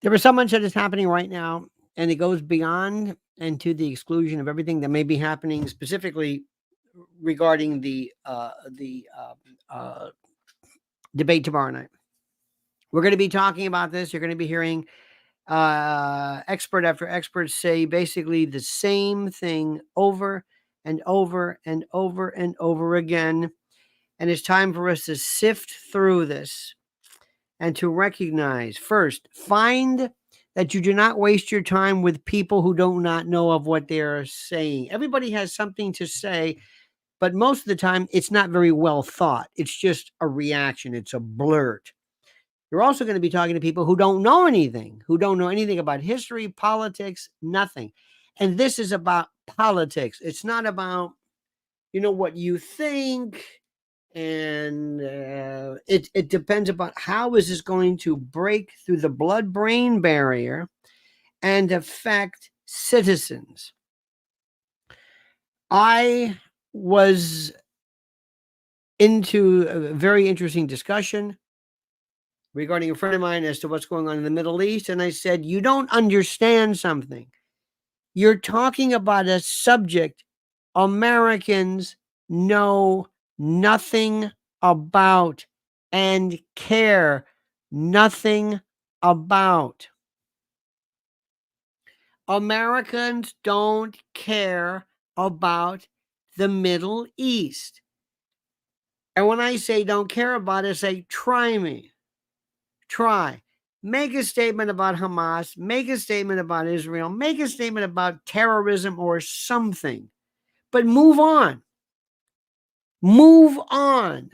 There is so much that is happening right now, and it goes beyond and to the exclusion of everything that may be happening specifically regarding uh, debate tomorrow night. We're going to be talking about this. You're going to be hearing expert after expert say basically the same thing over and over and over and over again. And it's time for us to sift through this and to recognize first, find that you do not waste your time with people who do not know of what they're saying. Everybody has something to say, but most of the time it's not very well thought. It's just a reaction, it's a blurt. You're also going to be talking to people who don't know anything, about history, politics, nothing. And this is about politics. It's not about, what you think. And it depends about how is this going to break through the blood-brain barrier and affect citizens. I was into a very interesting discussion regarding a friend of mine as to what's going on in the Middle East. And I said, you don't understand something. You're talking about a subject Americans know nothing about and care nothing about. Americans don't care about the Middle East. And when I say don't care about it, I say, try me. Try. Make a statement about Hamas, make a statement about Israel, make a statement about terrorism or something, but move on. Move on.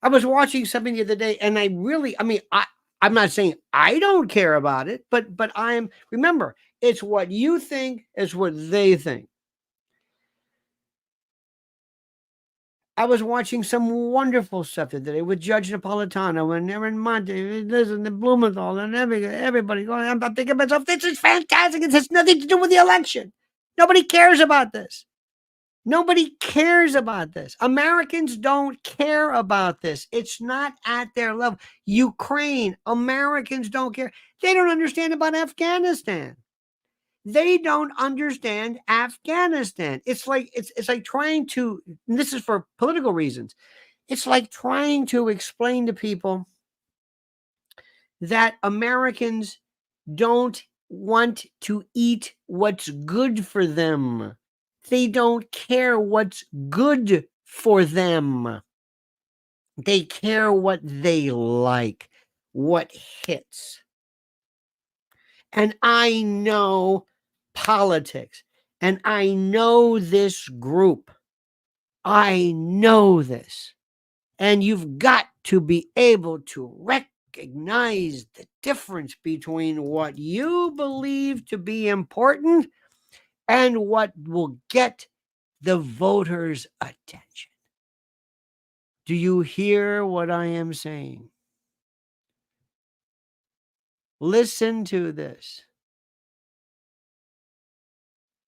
I was watching something the other day, and I'm not saying I don't care about it, but remember, it's what you think, it's what they think. I was watching some wonderful stuff today with Judge Napolitano and Aaron Monte, listen, the Blumenthal, and everybody going. I'm thinking to myself, this is fantastic. It has nothing to do with the election. Nobody cares about this. Nobody cares about this. Americans don't care about this. It's not at their level. Ukraine, Americans don't care. They don't understand about Afghanistan. They don't understand Afghanistan. It's like trying to, and this is for political reasons. It's like trying to explain to people that Americans don't want to eat what's good for them. They don't care what's good for them. They care what they like, what hits. And I know politics, and I know this group. I know this. And you've got to be able to recognize the difference between what you believe to be important and what will get the voters' attention. Do you hear what I am saying? Listen to this.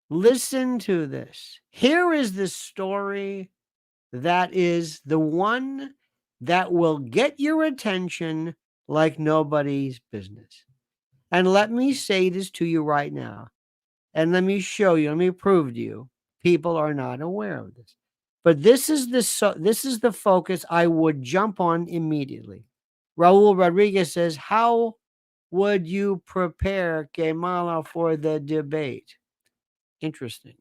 Listen to this. Here is the story that is the one that will get your attention like nobody's business. And let me say this to you right now. And let me show you, let me prove to you, people are not aware of this. But this is the focus I would jump on immediately. Raul Rodriguez says, how would you prepare Kamala for the debate? Interesting.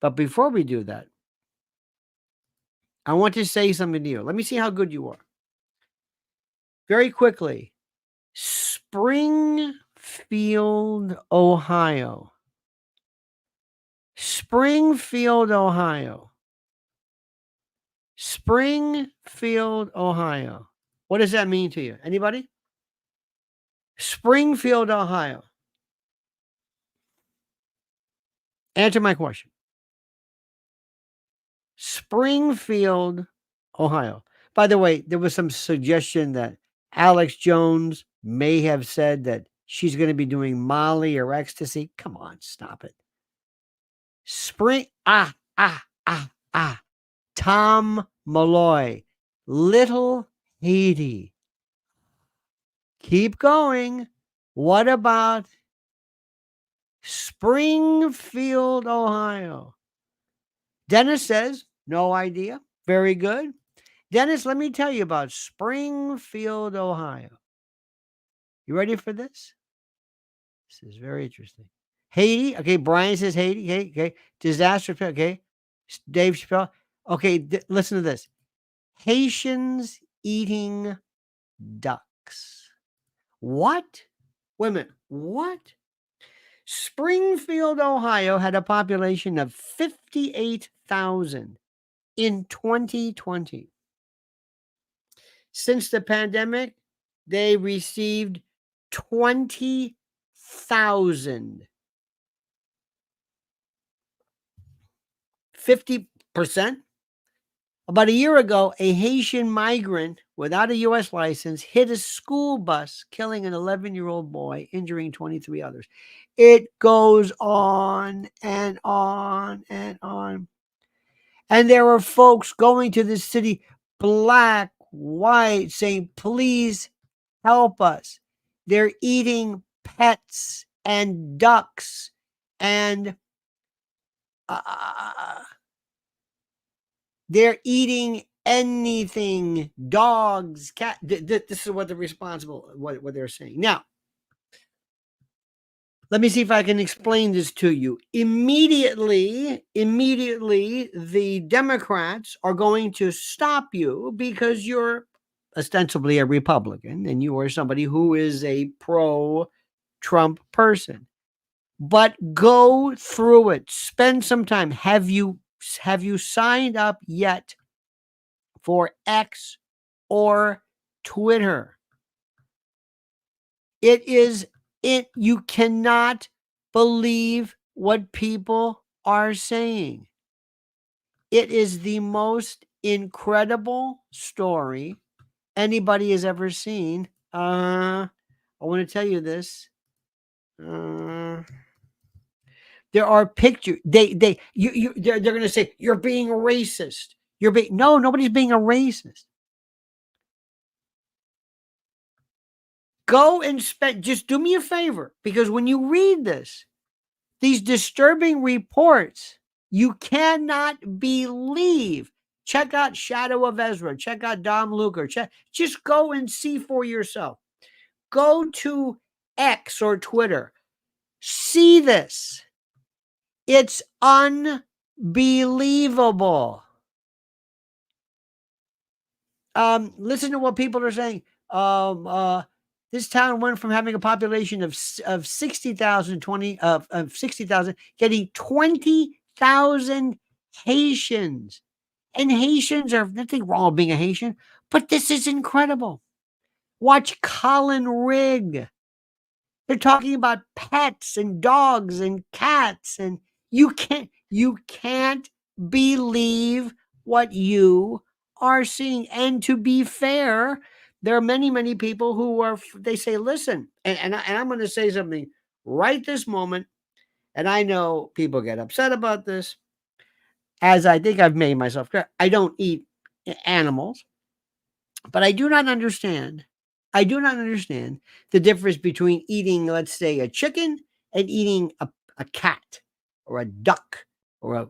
But before we do that, I want to say something to you. Let me see how good you are. Very quickly, Springfield, Ohio. Springfield, Ohio. Springfield, Ohio. What does that mean to you? Anybody? Springfield, Ohio. Answer my question. Springfield, Ohio. By the way, there was some suggestion that Alex Jones may have said that she's going to be doing Molly or ecstasy. Come on, stop it. Tom Malloy, Little Haiti. Keep going. What about Springfield, Ohio? Dennis says, no idea. Very good. Dennis, let me tell you about Springfield, Ohio. You ready for this? This is very interesting. Haiti. Okay, Brian says Haiti. Okay, okay. Disaster. Okay. Dave Chappelle. Okay, listen to this. Haitians eating ducks. What? Wait a minute. What? Springfield, Ohio had a population of 58,000 in 2020. Since the pandemic, they received 20,000. 50%. About a year ago, a Haitian migrant without a U.S. license hit a school bus, killing an 11-year-old boy, injuring 23 others. It goes on and on and on. And there are folks going to the city, black, white, saying, please help us. They're eating pets and ducks and they're eating anything, dogs, cat. This is what they're responsible, what they're saying. Now, let me see if I can explain this to you. Immediately, the Democrats are going to stop you because you're ostensibly a Republican and you are somebody who is a pro-Trump person. But go through it. Spend some time. Have you signed up yet for X or Twitter? You cannot believe what people are saying. It is the most incredible story anybody has ever seen. I want to tell you this. There are pictures. They're going to say you're being racist. No, nobody's being a racist. Go and just do me a favor, because when you read this, these disturbing reports, you cannot believe. Check out Shadow of Ezra. Check out Dom Luker. Just go and see for yourself. Go to X or Twitter. See this. It's unbelievable. Listen to what people are saying. This town went from having a population of 60,000, of 60,000, getting 20,000 Haitians. And Haitians are nothing wrong with being a Haitian, but this is incredible. Watch Colin Rigg. They're talking about pets and dogs and cats, and you can't believe what you are seeing. And to be fair, there are many people who they say, listen, and I'm going to say something right this moment, and I know people get upset about this, as I think I've made myself clear. I don't eat animals, but I do not understand the difference between eating, let's say, a chicken and eating a cat or a duck or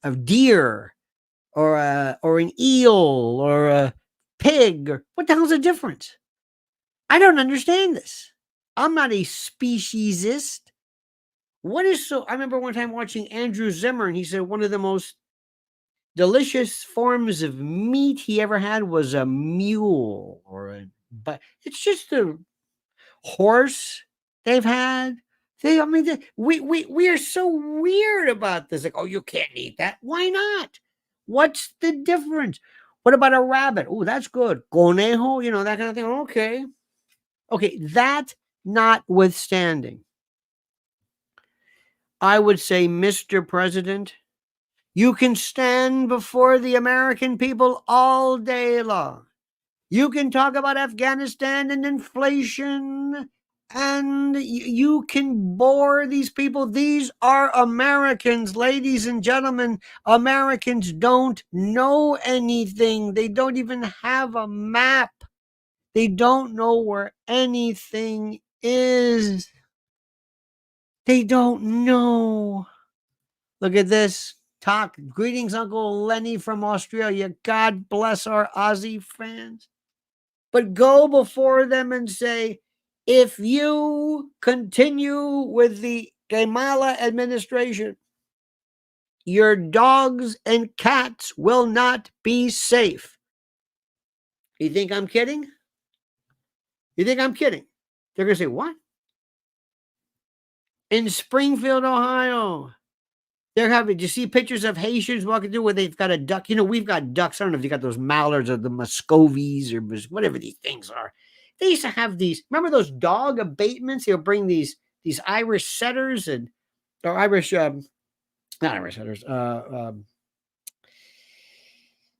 a deer or an eel or a pig. What the hell's the difference? I don't understand this. I'm not a speciesist. I remember one time watching Andrew Zimmern, and he said one of the most delicious forms of meat he ever had was a mule but it's just a horse they've had. We are so weird about this. Like, oh, you can't eat that. Why not? What's the difference? What about a rabbit? Oh, that's good. Conejo, that kind of thing. Okay. That notwithstanding, I would say, Mr. President, you can stand before the American people all day long. You can talk about Afghanistan and inflation, and you can bore these people. These are Americans, ladies and gentlemen. Americans don't know anything. They don't even have a map. They don't know where anything is. They don't know. Look at this. Talk. Greetings, Uncle Lenny from Australia. God bless our Aussie fans. But go before them and say, if you continue with the Kamala administration, your dogs and cats will not be safe. You think I'm kidding? You think I'm kidding? They're going to say, what? In Springfield, Ohio, they're having, do you see pictures of Haitians walking through where they've got a duck? You know, we've got ducks. I don't know if you got those mallards or the Muscovies or whatever these things are. They used to have these, remember those dog abatements? They'll bring these Irish setters and, or Irish, not Irish setters,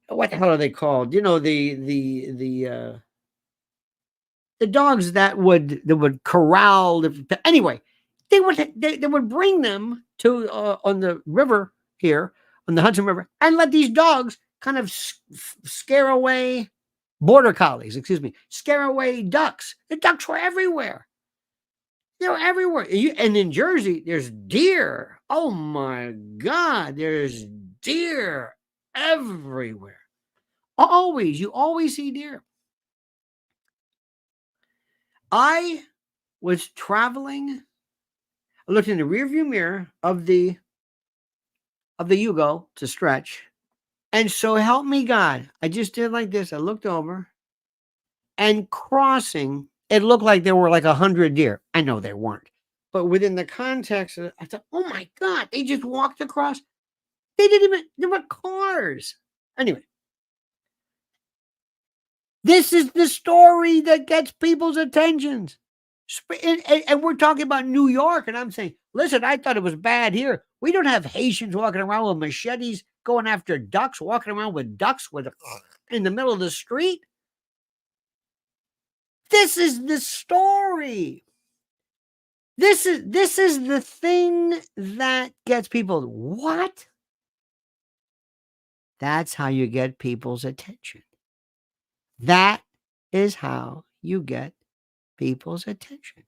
what the hell are they called? You know, the dogs that would corral anyway, they would bring them to on the river here on the Hudson River and let these dogs kind of scare away border collies, excuse me, scare away ducks. The ducks were everywhere. They were everywhere. And in Jersey, there's deer. Oh my God, there's deer everywhere. Always, you always see deer. I was traveling. I looked in the rearview mirror of the Yugo to stretch. And so help me God. I just did like this. I looked over and crossing, it looked like there were like 100 deer. I know they weren't. But within the context, I thought, oh my God, they just walked across. They didn't even, there were cars. Anyway, this is the story that gets people's attentions. And we're talking about New York, and I'm saying, listen, I thought it was bad here. We don't have Haitians walking around with machetes going after ducks, walking around with ducks in the middle of the street. This is the story. This is the thing that gets people. What? That's how you get people's attention. That is how you get people's attention.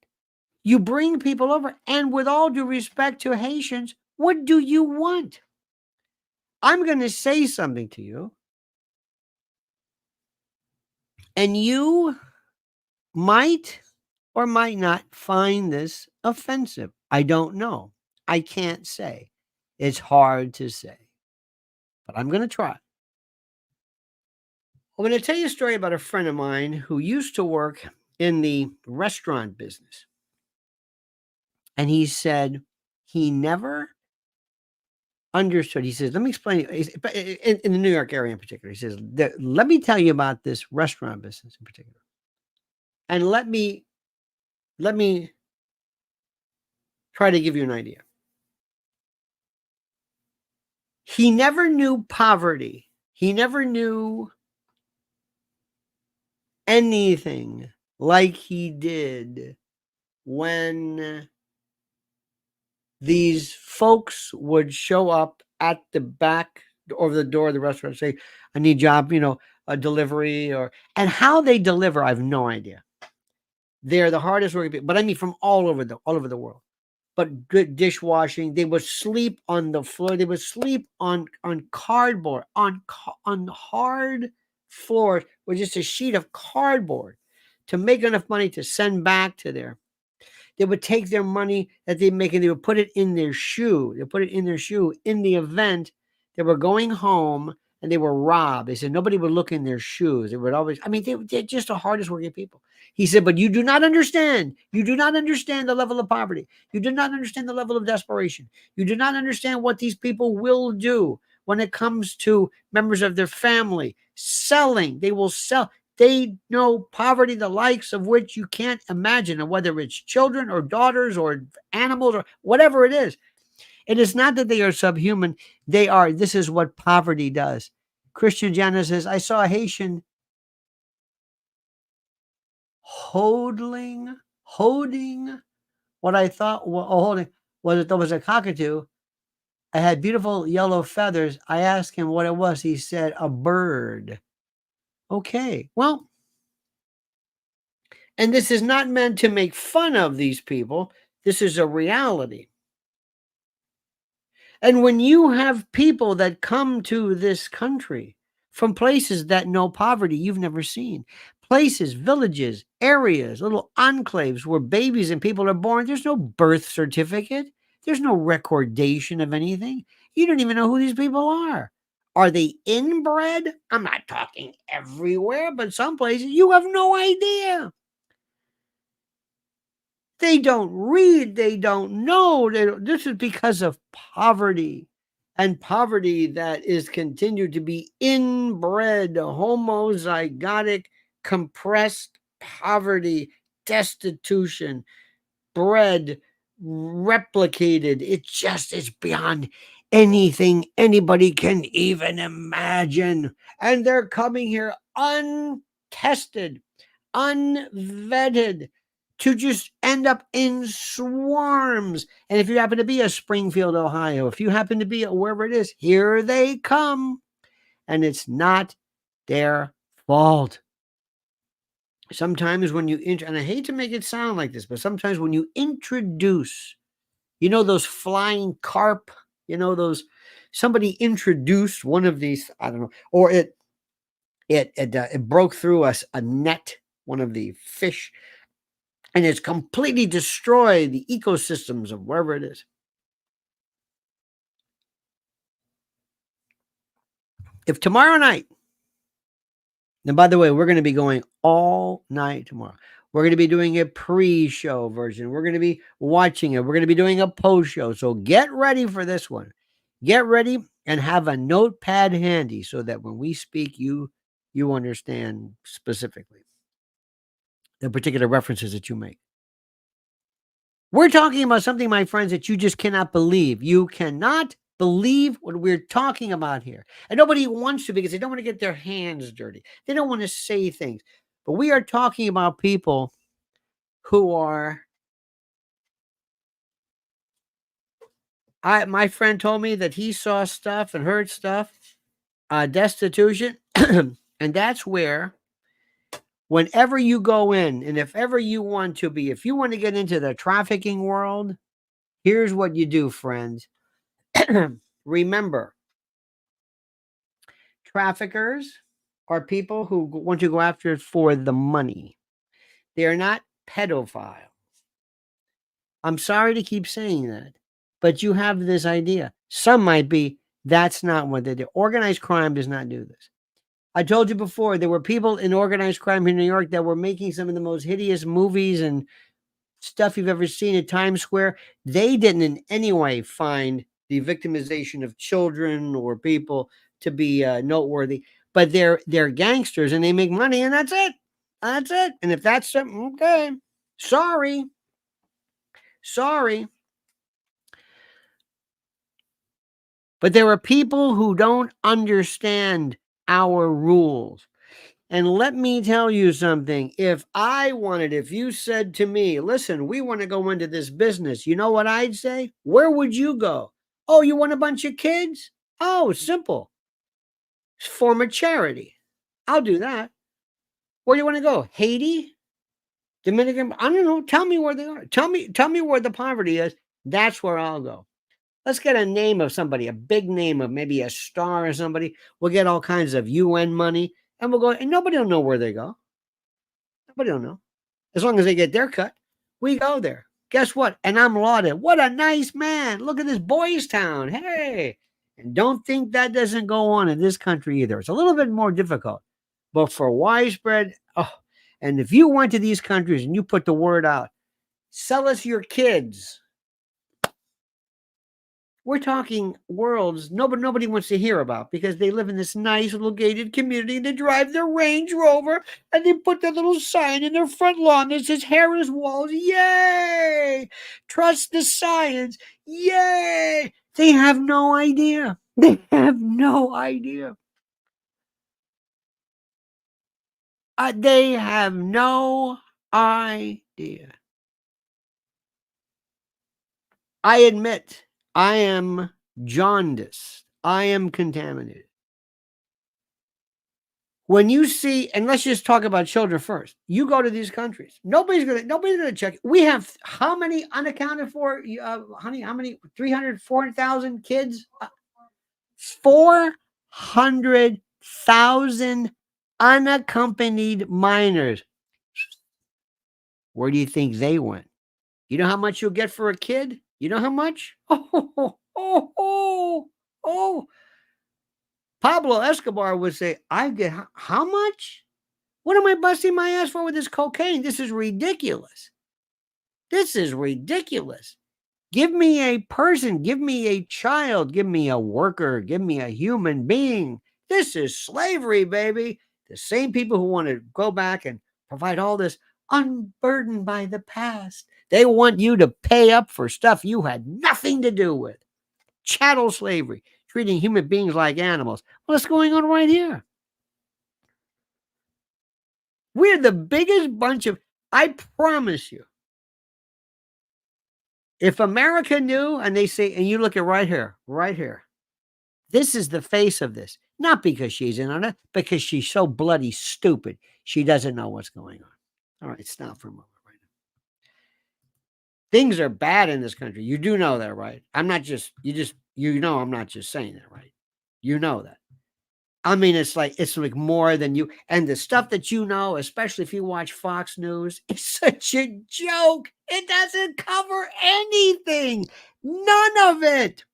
You bring people over, and with all due respect to Haitians, what do you want? I'm going to say something to you, and you might or might not find this offensive. I don't know. I can't say. It's hard to say, but I'm going to try. I'm going to tell you a story about a friend of mine who used to work in the restaurant business. And he said he never understood. He says, let me explain in the New York area in particular. He says, let me tell you about this restaurant business in particular. And let me try to give you an idea. He never knew poverty. He never knew anything like he did when these folks would show up at the back or the door of the restaurant and say, I need job, a delivery and how they deliver, I have no idea. They're the hardest working people, but I mean from all over the world. But good dishwashing, they would sleep on the floor. They would sleep on cardboard, on hard floors with just a sheet of cardboard to make enough money to send back to there. They would take their money that they make and they would put it in their shoe. They put it in their shoe in the event they were going home and they were robbed. They said nobody would look in their shoes. They would always, they're just the hardest working people. He said, but you do not understand. You do not understand the level of poverty. You do not understand the level of desperation. You do not understand what these people will do when it comes to members of their family. Selling. They will sell. They know poverty, the likes of which you can't imagine, and whether it's children or daughters or animals or whatever it is. It is not that they are subhuman. They are. This is what poverty does. Christian Jana says, I saw a Haitian holding what I thought holding was a cockatoo. It had beautiful yellow feathers. I asked him what it was. He said, a bird. Okay. Well, And this is not meant to make fun of these people. This is a reality. And when you have people that come to this country from places that know poverty you've never seen, places, villages, areas, little enclaves where babies and people are born, there's no birth certificate, there's no recordation of anything. You don't even know who these people are. Are they inbred? I'm not talking everywhere, but some places you have no idea. They don't read, they don't know. This is because of poverty, and poverty that is continued to be inbred, homozygotic, compressed poverty, destitution, bred, replicated. It just is beyond anything anybody can even imagine. And they're coming here untested, unvetted, to just end up in swarms. And if you happen to be a Springfield, Ohio, if you happen to be wherever it is, here they come. And it's not their fault. Sometimes when you, and I hate to make it sound like this, but sometimes when you introduce, those flying carp, somebody introduced one of these, I don't know, or it broke through a net, one of the fish, and it's completely destroyed the ecosystems of wherever it is. If tomorrow night, and by the way, we're going to be going all night tomorrow. We're going to be doing a pre-show version. We're going to be watching it. We're going to be doing a post-show. So get ready for this one. Get ready and have a notepad handy so that when we speak, you understand specifically the particular references that you make. We're talking about something, my friends, that you just cannot believe. You cannot believe what we're talking about here. And nobody wants to, because they don't want to get their hands dirty. They don't want to say things. But we are talking about people who are, my friend told me that he saw stuff and heard stuff, destitution. And that's where, whenever you go in, and if ever you want to be, if you want to get into the trafficking world, here's what you do, friends. Remember, traffickers are people who want to go after it for the money. They are not pedophiles. I'm sorry to keep saying that, but you have this idea. Some might be. That's not what they do. Organized crime does not do this. I told you before, there were people in organized crime in New York that were making some of the most hideous movies and stuff you've ever seen at Times Square. They didn't in any way find the victimization of children or people to be noteworthy, but they're gangsters and they make money, and that's it. That's it. And if that's something, okay, sorry. But there are people who don't understand our rules. And let me tell you something. If you said to me, listen, we want to go into this business, you know what I'd say? Where would you go? Oh, you want a bunch of kids? Oh, simple. Form a charity. I'll do that. Where do you want to go? Haiti? Dominican? I don't know. Tell me where they are. Tell me where the poverty is. That's where I'll go. Let's get a name of somebody, a big name of maybe a star or somebody. We'll get all kinds of UN money, and we'll go, and nobody will know where they go. Nobody will know. As long as they get their cut, we go there. Guess what? And I'm lauded. What a nice man. Look at this Boys Town. Hey. And don't think that doesn't go on in this country either. It's a little bit more difficult. But for widespread, and if you went to these countries and you put the word out, sell us your kids. We're talking worlds nobody wants to hear about, because they live in this nice little gated community and they drive their Range Rover and they put their little sign in their front lawn that says Harris Walls. Yay! Trust the science. Yay! They have no idea. They have no idea. They have no idea. I admit I am jaundiced. I am contaminated. When you see, and let's just talk about children first. You go to these countries. Nobody's gonna check. We have how many unaccounted for, honey? How many? 300, 400,000 kids? 400,000 unaccompanied minors. Where do you think they went? You know how much you'll get for a kid? You know how much? Oh. Pablo Escobar would say, I get how much? What am I busting my ass for with this cocaine? This is ridiculous. This is ridiculous. Give me a person, give me a child, give me a worker, give me a human being. This is slavery, baby. The same people who want to go back and provide all this unburdened by the past. They want you to pay up for stuff you had nothing to do with. Chattel slavery, treating human beings like animals. What's going on right here? We're the biggest bunch of, I promise you, if America knew, and they say, and you look at right here, this is the face of this. Not because she's in on it, because she's so bloody stupid. She doesn't know what's going on. All right, stop for a moment right now. Things are bad in this country. You do know that, right? I'm not just, you know, I'm not just saying that, right? You know that. I mean, it's like more than you, and the stuff that you know, especially if you watch Fox News, is such a joke. It doesn't cover anything. None of it.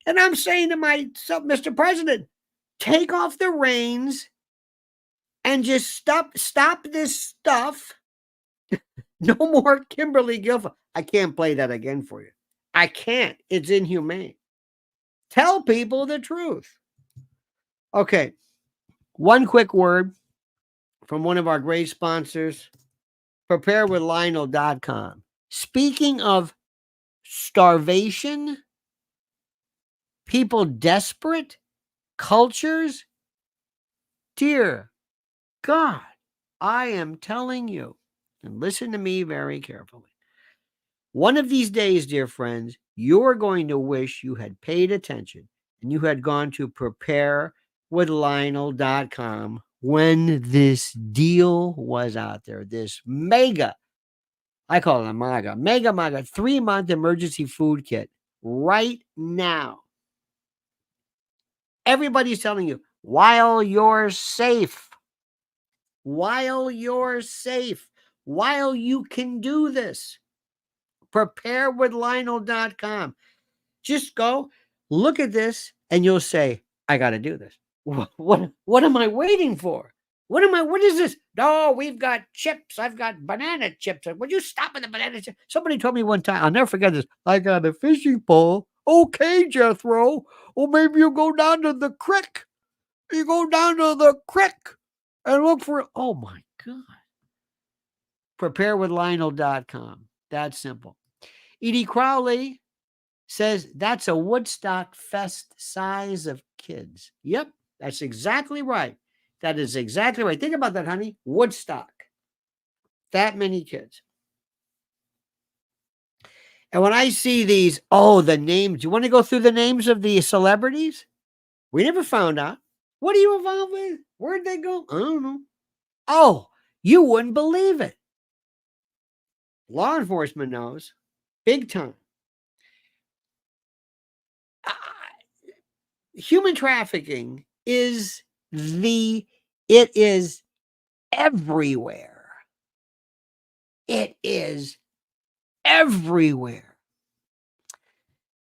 And I'm saying to myself, Mr. President, take off the reins and just stop this stuff. No more Kimberly Guilfoyle. I can't play that again for you. I can't. It's inhumane. Tell people the truth. Okay. One quick word from one of our great sponsors, preparewithlionel.com. Speaking of starvation, people desperate, cultures, dear God, I am telling you, and listen to me very carefully. One of these days, dear friends, you're going to wish you had paid attention and you had gone to preparewithlionel.com when this deal was out there. This mega, I call it a mega 3-month emergency food kit right now. Everybody's telling you, while you're safe, while you can do this, preparewithlionel.com. Just go look at this and you'll say, I got to do this. What am I waiting for? What is this? No, we've got chips. I've got banana chips. Would you stop with the banana chips? Somebody told me one time, I'll never forget this. I got a fishing pole. Okay, Jethro. Well, maybe you go down to the creek. You go down to the creek and look for, oh my God. Preparewithlionel.com. That's simple. Edie Crowley says that's a Woodstock Fest size of kids. Yep, that's exactly right. That is exactly right. Think about that, honey. Woodstock. That many kids. And when I see these, the names, you want to go through the names of the celebrities? We never found out. What are you involved with? Where'd they go? I don't know. Oh, you wouldn't believe it. Law enforcement knows. Big time. Human trafficking is everywhere. It is everywhere.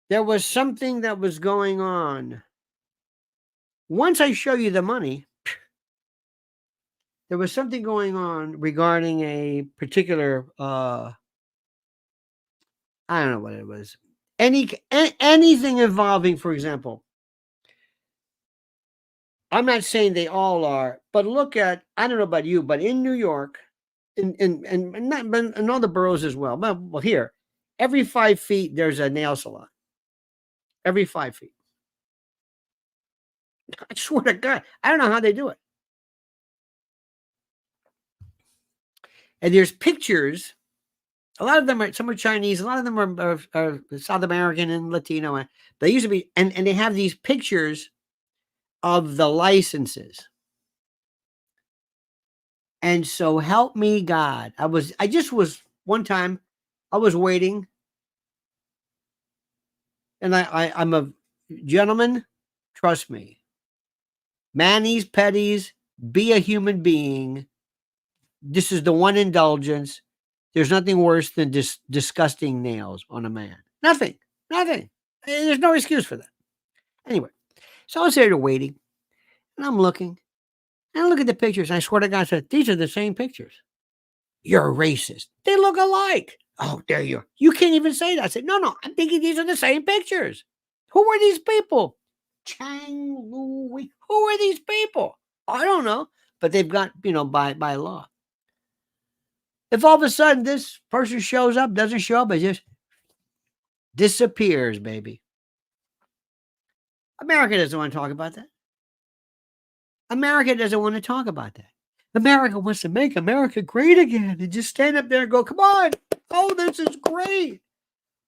There was something that was going on. Once I show you the money, there was something going on regarding a particular, I don't know what it was. Anything involving, for example, I'm not saying they all are, but look at, I don't know about you, but in New York, and all the boroughs as well. Well, here, every 5 feet, there's a nail salon. Every 5 feet. I swear to God, I don't know how they do it. And there's pictures. A lot of them some are Chinese. A lot of them are South American and Latino. They used to be, and they have these pictures of the licenses. And so help me God. I just was one time, I was waiting, and I'm a gentleman, trust me. Manis, petties, be a human being. This is the one indulgence. There's nothing worse than disgusting nails on a man. Nothing. Nothing. There's no excuse for that. Anyway, so I was there waiting, and I'm looking, and I look at the pictures, and I swear to God, I said, these are the same pictures. You're a racist. They look alike. Oh, there you are. You can't even say that. I said, no, I'm thinking these are the same pictures. Who are these people? Chang Louis. Who are these people? I don't know. But they've got, by law. If all of a sudden this person shows up, doesn't show up, it just disappears, baby. America doesn't want to talk about that. America doesn't want to talk about that. America wants to make America great again and just stand up there and go, come on. Oh, this is great.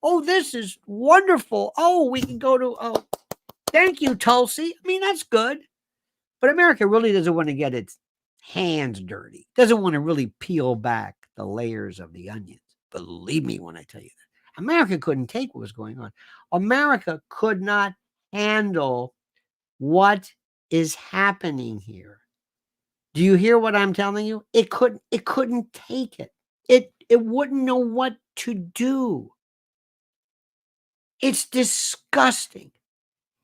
Oh, this is wonderful. Oh, we can go to, thank you, Tulsi. I mean, that's good. But America really doesn't want to get its hands dirty. Doesn't want to really peel back the layers of the onions. Believe me when I tell you that. America couldn't take what was going on. America could not handle what is happening here. Do you hear what I'm telling you? It couldn't take it. It wouldn't know what to do. It's disgusting.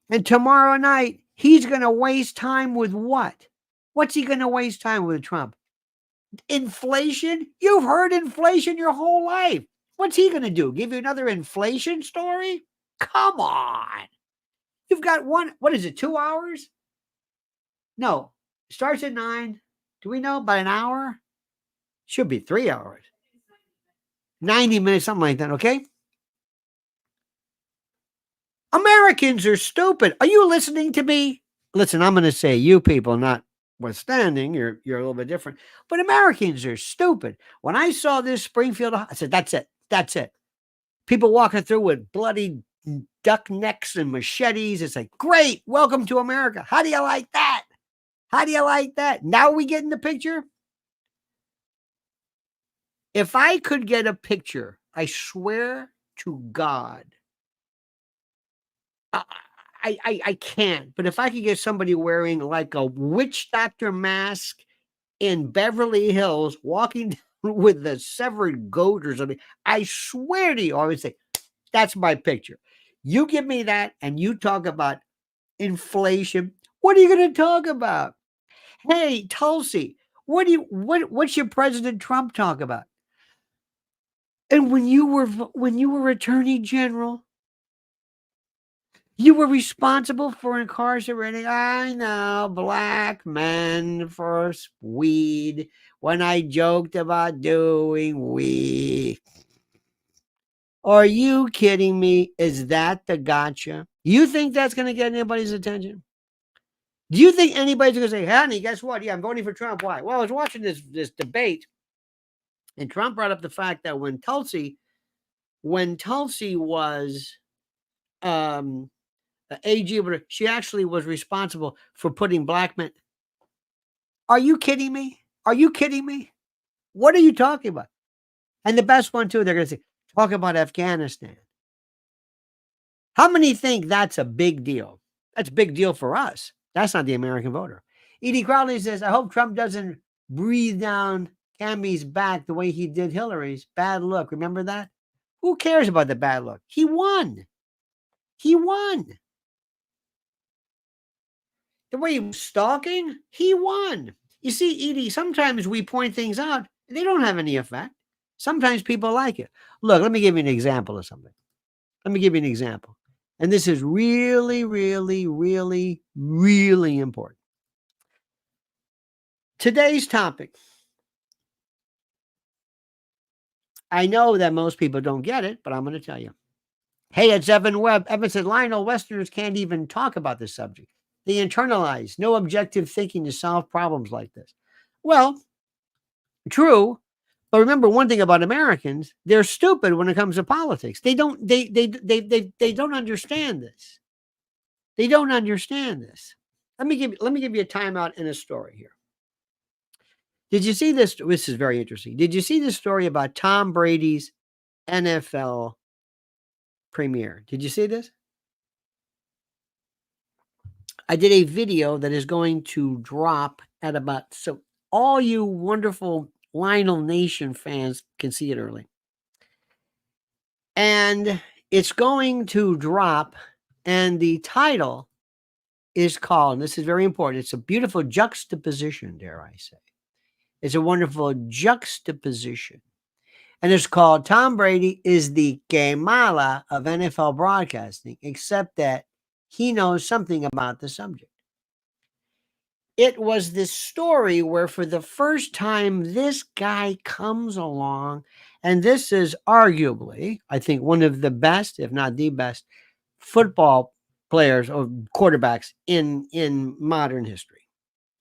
And tomorrow night, he's going to waste time with what? What's he going to waste time with, Trump? Inflation? You've heard inflation your whole life. What's he going to do? Give you another inflation story? Come on. You've got what is it, 2 hours? No, starts at 9. Do we know? About an hour? Should be 3 hours. 90 minutes, something like that, okay? Americans are stupid. Are you listening to me? Listen, I'm going to say you people, notwithstanding, you're a little bit different, but Americans are stupid. When I saw this Springfield, I said, that's it. That's it. People walking through with bloody duck necks and machetes. It's like, great. Welcome to America. How do you like that? How do you like that? Now we get in the picture. If I could get a picture, I swear to God, I can't. But if I could get somebody wearing like a witch doctor mask in Beverly Hills, walking with the severed goat or something, I swear to you, I would say, that's my picture. You give me that, and you talk about inflation. What are you going to talk about? Hey, Tulsi, what's your President Trump talk about? And when you were Attorney General, you were responsible for incarcerating, I know, black men for weed when I joked about doing weed. Are you kidding me? Is that the gotcha? You think that's going to get anybody's attention? Do you think anybody's going to say, honey, guess what? Yeah, I'm voting for Trump. Why? Well, I was watching this debate, and Trump brought up the fact that when Tulsi was AG, she actually was responsible for putting black men. Are you kidding me? Are you kidding me? What are you talking about? And the best one, too, they're going to say, talk about Afghanistan. How many think that's a big deal? That's a big deal for us. That's not the American voter. Edie Crowley says, I hope Trump doesn't breathe down Cammie's back the way he did Hillary's. Bad look. Remember that? Who cares about the bad look? He won. He won. The way he was stalking, he won. You see, Edie, sometimes we point things out, and they don't have any effect. Sometimes people like it. Look, let me give you an example of something. Let me give you an example. And this is really, really, really, really important. Today's topic. I know that most people don't get it, but I'm going to tell you. Hey, it's Evan Webb. Evan said, Lionel, Westerners can't even talk about this subject. They internalize no objective thinking to solve problems like this. Well, true. But remember one thing about Americans, they're stupid when it comes to politics. They don't understand this. They don't understand this. Let me give you a timeout in a story here. Did you see this? This is very interesting. Did you see the story about Tom Brady's NFL premiere? Did you see this? I did a video that is going to drop at about, so all you wonderful Lionel Nation fans can see it early. And it's going to drop, and the title is called, and this is very important, it's a beautiful juxtaposition, dare I say. It's a wonderful juxtaposition. And it's called Tom Brady is the Kamala of NFL broadcasting, except that he knows something about the subject. It was this story where for the first time, this guy comes along, and this is arguably, I think, one of the best, if not the best, football players or quarterbacks in modern history.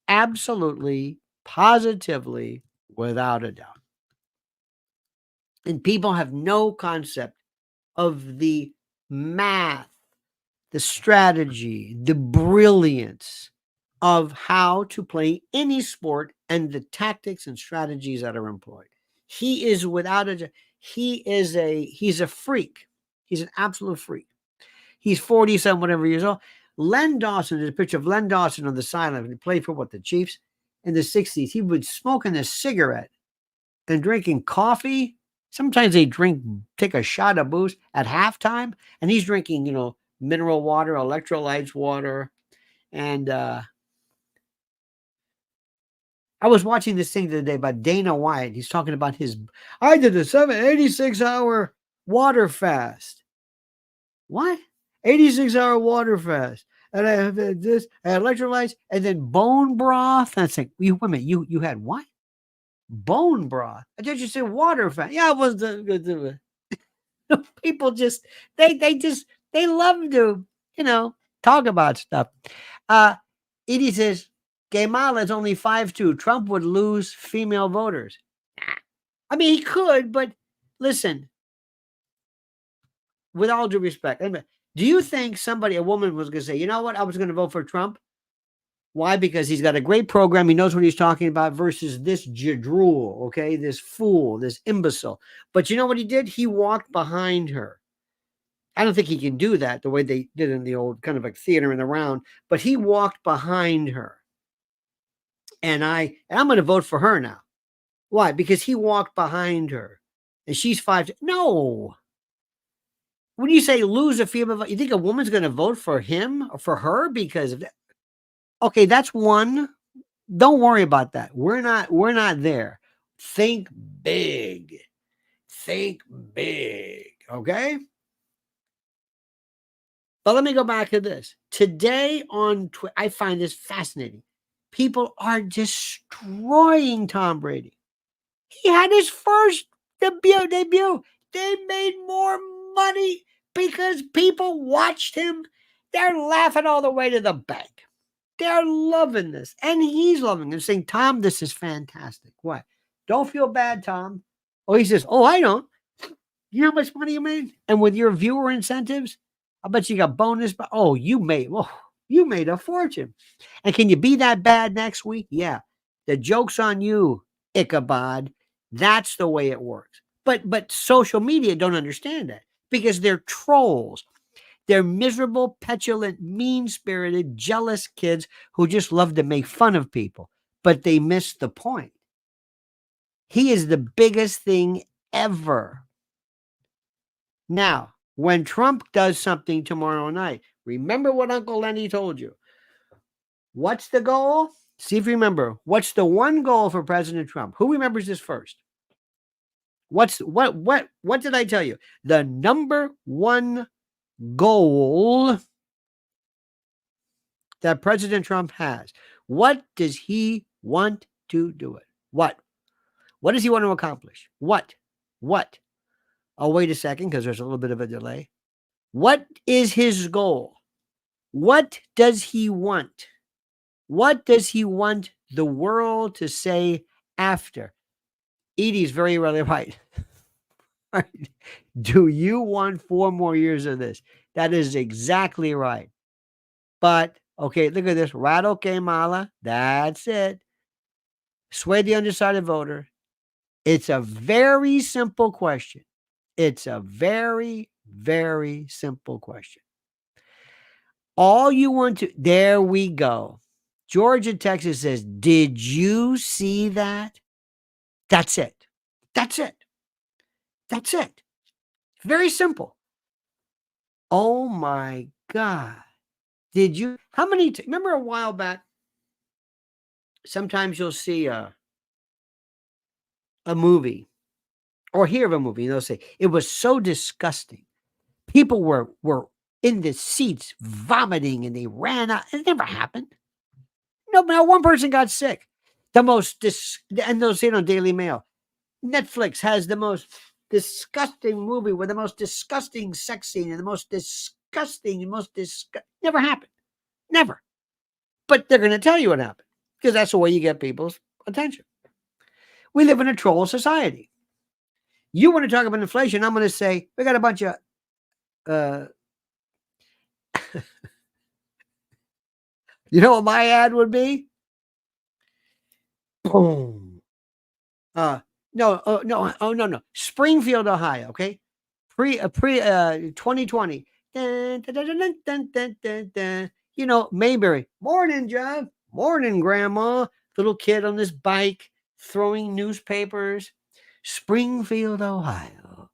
Absolutely, positively, without a doubt. And people have no concept of the math, the strategy, the brilliance of how to play any sport and the tactics and strategies that are employed. He is without a he's a freak. He's an absolute freak. He's 40-some whatever years old. Len Dawson, there's a picture of Len Dawson on the sideline. He played for the Chiefs in the 60s. He was smoking a cigarette and drinking coffee. Sometimes they take a shot of booze at halftime, and he's drinking, mineral water, electrolytes water. And I was watching this thing the other day about Dana White. He's talking about I did a 86-hour water fast. What? 86-hour water fast. And I have this, and electrolytes, and then bone broth. And it's like, wait a minute, you had what? Bone broth. I thought you said water fast. Yeah, it was the people just they love to, talk about stuff. Edie says Kamala is only 5'2". Trump would lose female voters. I mean, he could, but listen, with all due respect, do you think a woman was going to say, you know what, I was going to vote for Trump? Why? Because he's got a great program. He knows what he's talking about versus this jadrul, okay? This fool, this imbecile. But you know what he did? He walked behind her. I don't think he can do that the way they did in the old kind of like theater in the round, but he walked behind her. And I'm going to vote for her now. Why? Because he walked behind her. And she's 5. No. When you say lose a female vote, you think a woman's going to vote for him or for her because of that? Okay, that's one. Don't worry about that. We're not there. Think big. Think big. Okay? But let me go back to this. Today on Twitter, I find this fascinating. People are destroying Tom Brady. He had his first debut. They made more money because people watched him. They're laughing all the way to the bank. They're loving this. And he's loving it, saying, Tom, this is fantastic. What? Don't feel bad, Tom. Oh, he says, oh, I don't. You know how much money you made? And with your viewer incentives, I bet you got bonus. But you made a fortune. And can you be that bad next week? Yeah. The joke's on you, Ichabod. That's the way it works. But social media don't understand that because they're trolls. They're miserable, petulant, mean-spirited, jealous kids who just love to make fun of people. But they miss the point. He is the biggest thing ever. Now, when Trump does something tomorrow night, remember what Uncle Lenny told you. What's the goal? See if you remember. What's the one goal for President Trump? Who remembers this first? What did I tell you? The number one goal that President Trump has. What does he want to do it? What does he want to accomplish? What? Oh, wait a second, because there's a little bit of a delay. What is his goal? What does he want? What does he want the world to say after? Edie's very really right. Do you want 4 more years of this? That is exactly right. But, okay, look at this. Rattle Kamala. That's it. sway the undecided voter. It's a very simple question. It's a very, very simple question. All you want to, there we go. Georgia, Texas says, did you see that? That's it. That's it. That's it. Very simple. Oh my God. Did you, how many, remember a while back, sometimes you'll see a movie or hear of a movie, and they'll say, it was so disgusting. People were in the seats vomiting and they ran out. It never happened. No, one person got sick. The most, and they'll say it on Daily Mail. Netflix has the most disgusting movie with the most disgusting sex scene and the most disgusting, never happened. Never. But they're going to tell you what happened because that's the way you get people's attention. We live in a troll society. You want to talk about inflation, I'm going to say we got a bunch of you know what my ad would be? Boom. No. Springfield, Ohio, okay? Pre 2020. Dun, dun, dun, dun, dun, dun, dun, dun. You know, Mayberry. Morning, John. Morning, Grandma. Little kid on this bike throwing newspapers. Springfield, Ohio.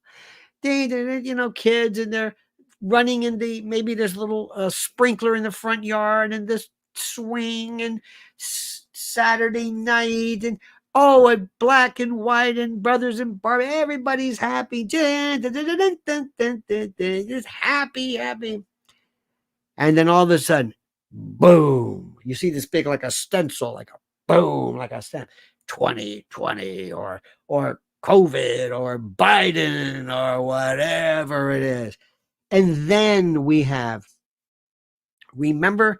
You know, kids and they're running in the, maybe there's a little sprinkler in the front yard and this swing and Saturday night and and black and white and brothers and Barbie. Everybody's happy. Just happy. And then all of a sudden, boom. You see this big, like a stencil, like a boom, like a stencil. 2020 or COVID or Biden or whatever it is. And then we have, remember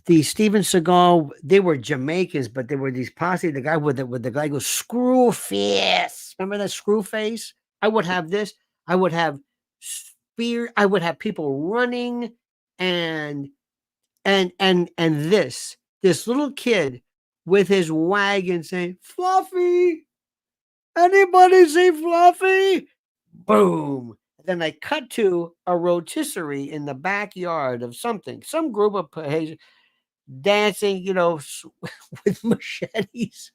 the Steven Seagal, they were Jamaicans, but they were these posse, the guy with the guy goes, screw face. Remember that screw face? I would have this. I would have spear. I would have people running and this little kid with his wagon saying, Fluffy. Anybody see Fluffy? Boom. Then I cut to a rotisserie in the backyard of something, some group of dancing, you know, with machetes.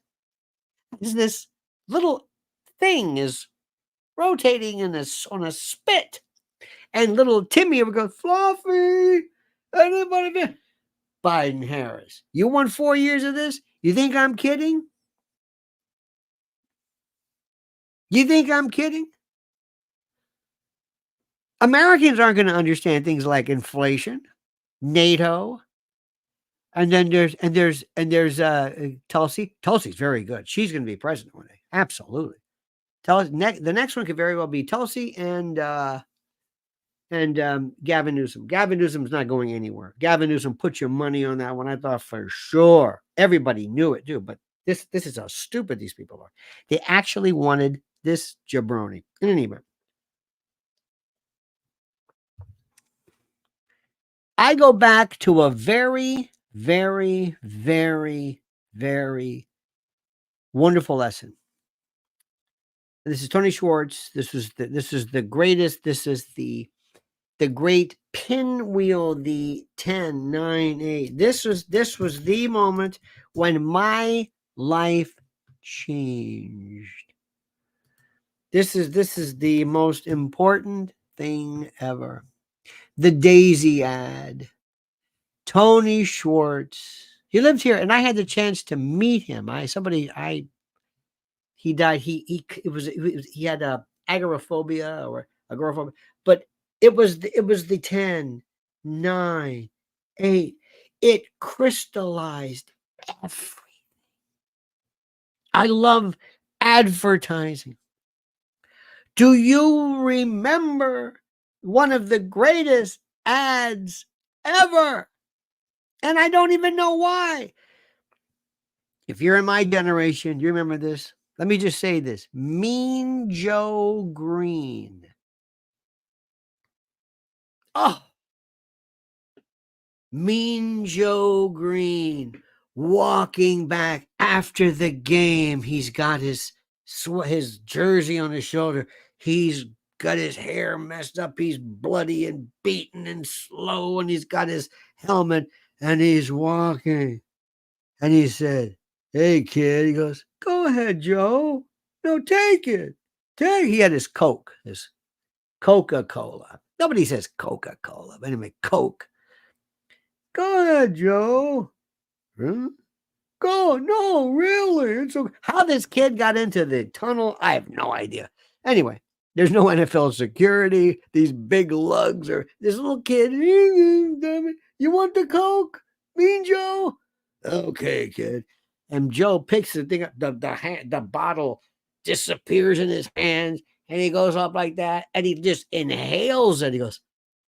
This little thing is rotating on a spit. And little Timmy would go, Fluffy, anybody? Biden Harris. You want 4 years of this? You think I'm kidding? You think I'm kidding? Americans aren't going to understand things like inflation, NATO, and then there's Tulsi. Tulsi's very good. She's going to be president one day. Absolutely. The next one could very well be Tulsi and Gavin Newsom. Gavin Newsom's not going anywhere. Gavin Newsom, put your money on that one. I thought for sure everybody knew it too, but this is how stupid these people are. They actually wanted this jabroni. In any event, I go back to a very, very, very, very wonderful lesson. This is Tony Schwartz. This is the greatest. This is the great pinwheel, the 10, 9, 8. This was the moment when my life changed. This is the most important thing ever. The Daisy ad. Tony Schwartz. He lived here, and I had the chance to meet him. He died. He had a agoraphobia or agoraphobia, but it was the 10, 9, 8. It crystallized everything. I love advertising. Do you remember one of the greatest ads ever? And I don't even know why. If you're in my generation, you remember this? Let me just say this. Mean Joe Green. Oh, Mean Joe Green. walking back after the game. He's got his jersey on his shoulder. He's got his hair messed up. He's bloody and beaten and slow, and he's got his helmet, and he's walking. And he said, "Hey, kid," he goes, "go ahead, Joe. No, take it. Take." He had his Coke, his Coca-Cola. Nobody says Coca-Cola, but anyway, Coke. "Go ahead, Joe." "Huh? Go, no, really." It's okay. How this kid got into the tunnel, I have no idea. Anyway, there's no NFL security. These big lugs are this little kid. "You want the Coke, Mean Joe?" "Okay, kid." And Joe picks the thing up, the bottle disappears in his hands, and he goes up like that, and he just inhales it. He goes,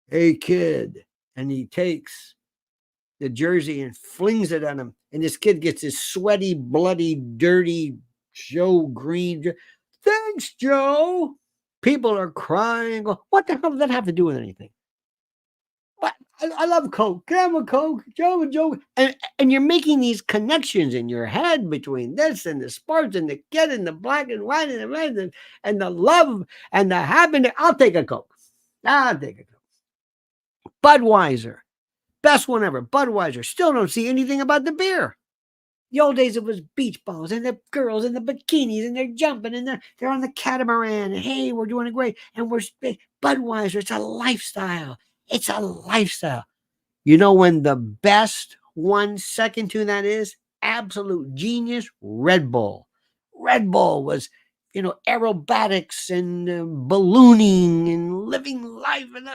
"Hey, kid," and he takes the jersey and flings it at him. And this kid gets his sweaty, bloody, dirty Joe Green. "Thanks, Joe." People are crying. What the hell does that have to do with anything? But I love Coke. Can I have a Coke? Joe and Joe. And you're making these connections in your head between this and the sports and the kid and the black and white and the red and the love and the happiness. I'll take a Coke. I'll take a Coke. Budweiser. Best one ever. Budweiser. Still don't see anything about the beer. The old days it was beach balls and the girls and the bikinis and they're jumping and they're on the catamaran and hey, we're doing it great. And we're Budweiser. It's a lifestyle. It's a lifestyle. You know when the best one second to that is? Absolute genius, Red Bull. Red Bull was, aerobatics and ballooning and living life. And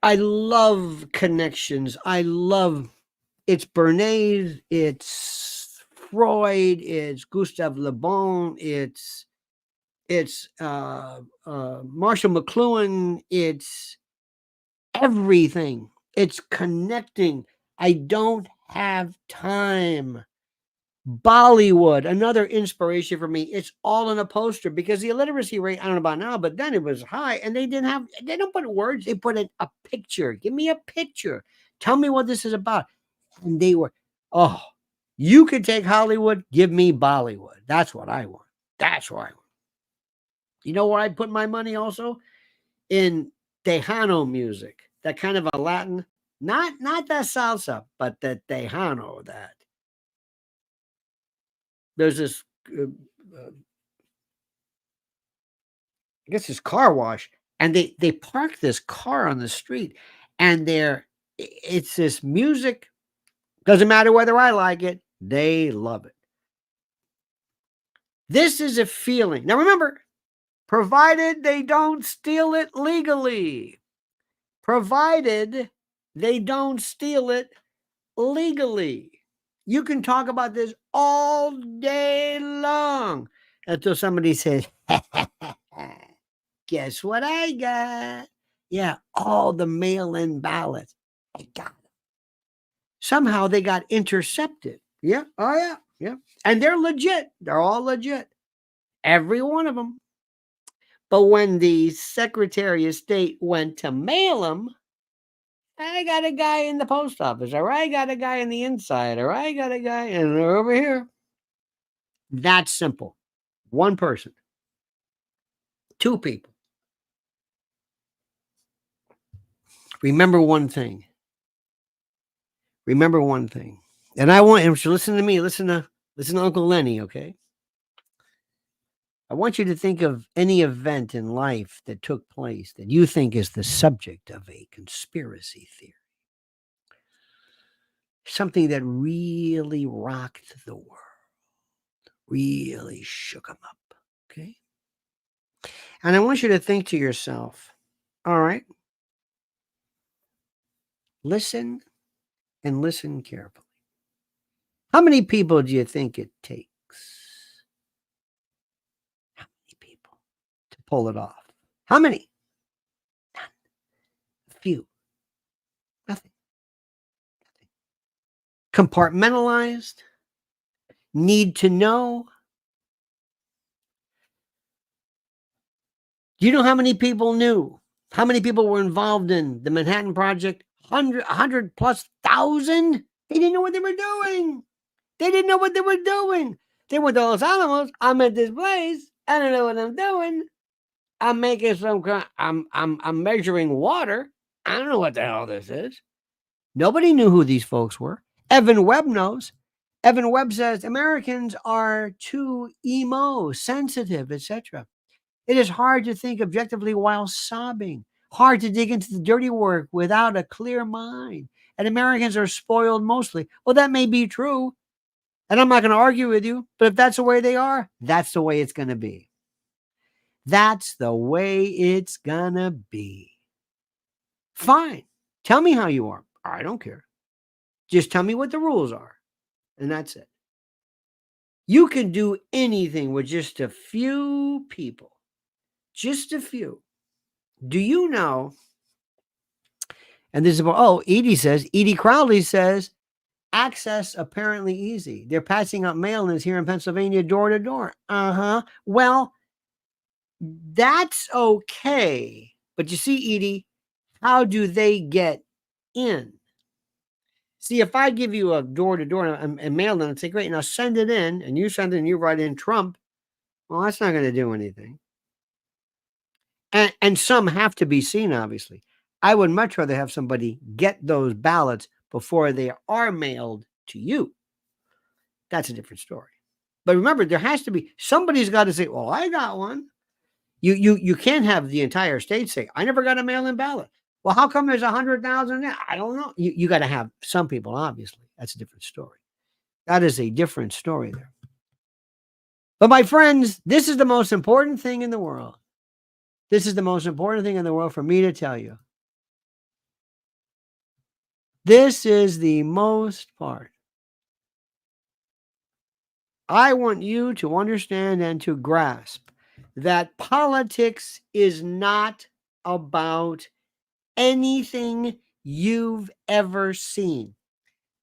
I love connections. I love it's Bernays, it's Freud, it's Gustave Le Bon, it's Marshall McLuhan, it's everything. It's connecting. I don't have time. Bollywood, another inspiration for me. It's all in a poster because the illiteracy rate, I don't know about now, but then it was high and they don't put words, they put in a picture. Give me a picture. Tell me what this is about. And they were, oh, you could take Hollywood, give me Bollywood. That's what I want. That's what I want. You know where I put my money also? In Tejano music, that kind of a Latin, not that salsa, but the Tejano that. There's this, I guess this car wash, and they park this car on the street, and it's this music. Doesn't matter whether I like it, they love it. This is a feeling. Now remember, provided they don't steal it legally. Provided they don't steal it legally. You can talk about this all day long until somebody says, "Guess what I got?" Yeah, all the mail-in ballots. I got them. Somehow they got intercepted. Yeah. Oh, yeah. Yeah. And they're legit. They're all legit. Every one of them. But when the Secretary of State went to mail them, I got a guy in the post office, or I got a guy in the inside, or I got a guy and they're over here. That's simple. One person, two people. Remember one thing. Remember one thing. And I want him to listen to me. Listen to Uncle Lenny, okay? I want you to think of any event in life that took place that you think is the subject of a conspiracy theory. Something that really rocked the world, really shook them up, okay? And I want you to think to yourself, all right, listen and listen carefully. How many people do you think it takes? How many people to pull it off? How many? None. A few. Nothing. Compartmentalized. Need to know. Do you know how many people knew? How many people were involved in the Manhattan Project? 100 plus thousand. They didn't know what they were doing. They didn't know what they were doing. They went to Los Alamos. I'm at this place. I don't know what I'm doing. I'm making some kind. I'm measuring water. I don't know what the hell this is. Nobody knew who these folks were. Evan Webb knows. Evan Webb says Americans are too emo, sensitive, etc. It is hard to think objectively while sobbing. Hard to dig into the dirty work without a clear mind. And Americans are spoiled mostly. Well, that may be true. And I'm not going to argue with you. But if that's the way they are, that's the way it's going to be. That's the way it's going to be. Fine. Tell me how you are. I don't care. Just tell me what the rules are. And that's it. You can do anything with just a few people. Just a few. Do you know? And this is about, Edie Crowley says, access apparently easy. They're passing out mail-ins here in Pennsylvania door to door. Well, that's okay. But you see, Edie, how do they get in? See, if I give you a door-to-door and mail in and say, great, now send it in, and you send it and you write in Trump, well, that's not going to do anything. And some have to be seen, obviously. I would much rather have somebody get those ballots before they are mailed to you. That's a different story. But remember, there has to be, somebody's got to say, well, I got one. You can't have the entire state say, I never got a mail-in ballot. Well, how come there's 100,000 there? I don't know. You got to have some people, obviously. That's a different story. That is a different story there. But my friends, this is the most important thing in the world. This is the most important thing in the world for me to tell you. This is the most part. I want you to understand and to grasp that politics is not about anything you've ever seen.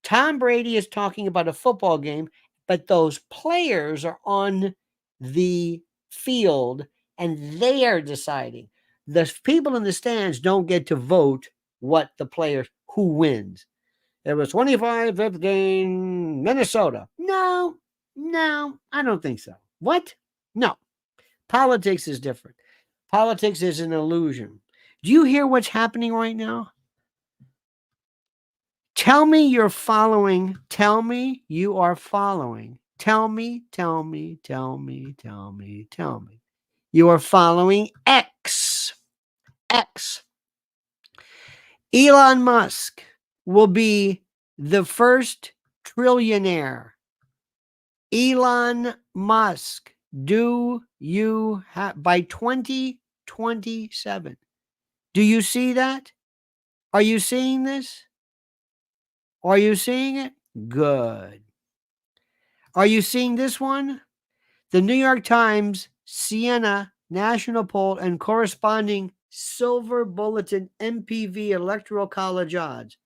Tom Brady is talking about a football game, but those players are on the field and they are deciding. The people in the stands don't get to vote what the players, who wins. It was 25-15 Minnesota. No, I don't think so. What? No. Politics is different. Politics is an illusion. Do you hear what's happening right now? Tell me you're following. Tell me you are following. Tell me. You are following X. Elon Musk will be the first trillionaire. Elon Musk, do you have by 2027? Do you see that? Are you seeing this? Are you seeing it? Good. Are you seeing this one? The New York Times, Siena National Poll, and corresponding Silver Bulletin MPV Electoral College odds.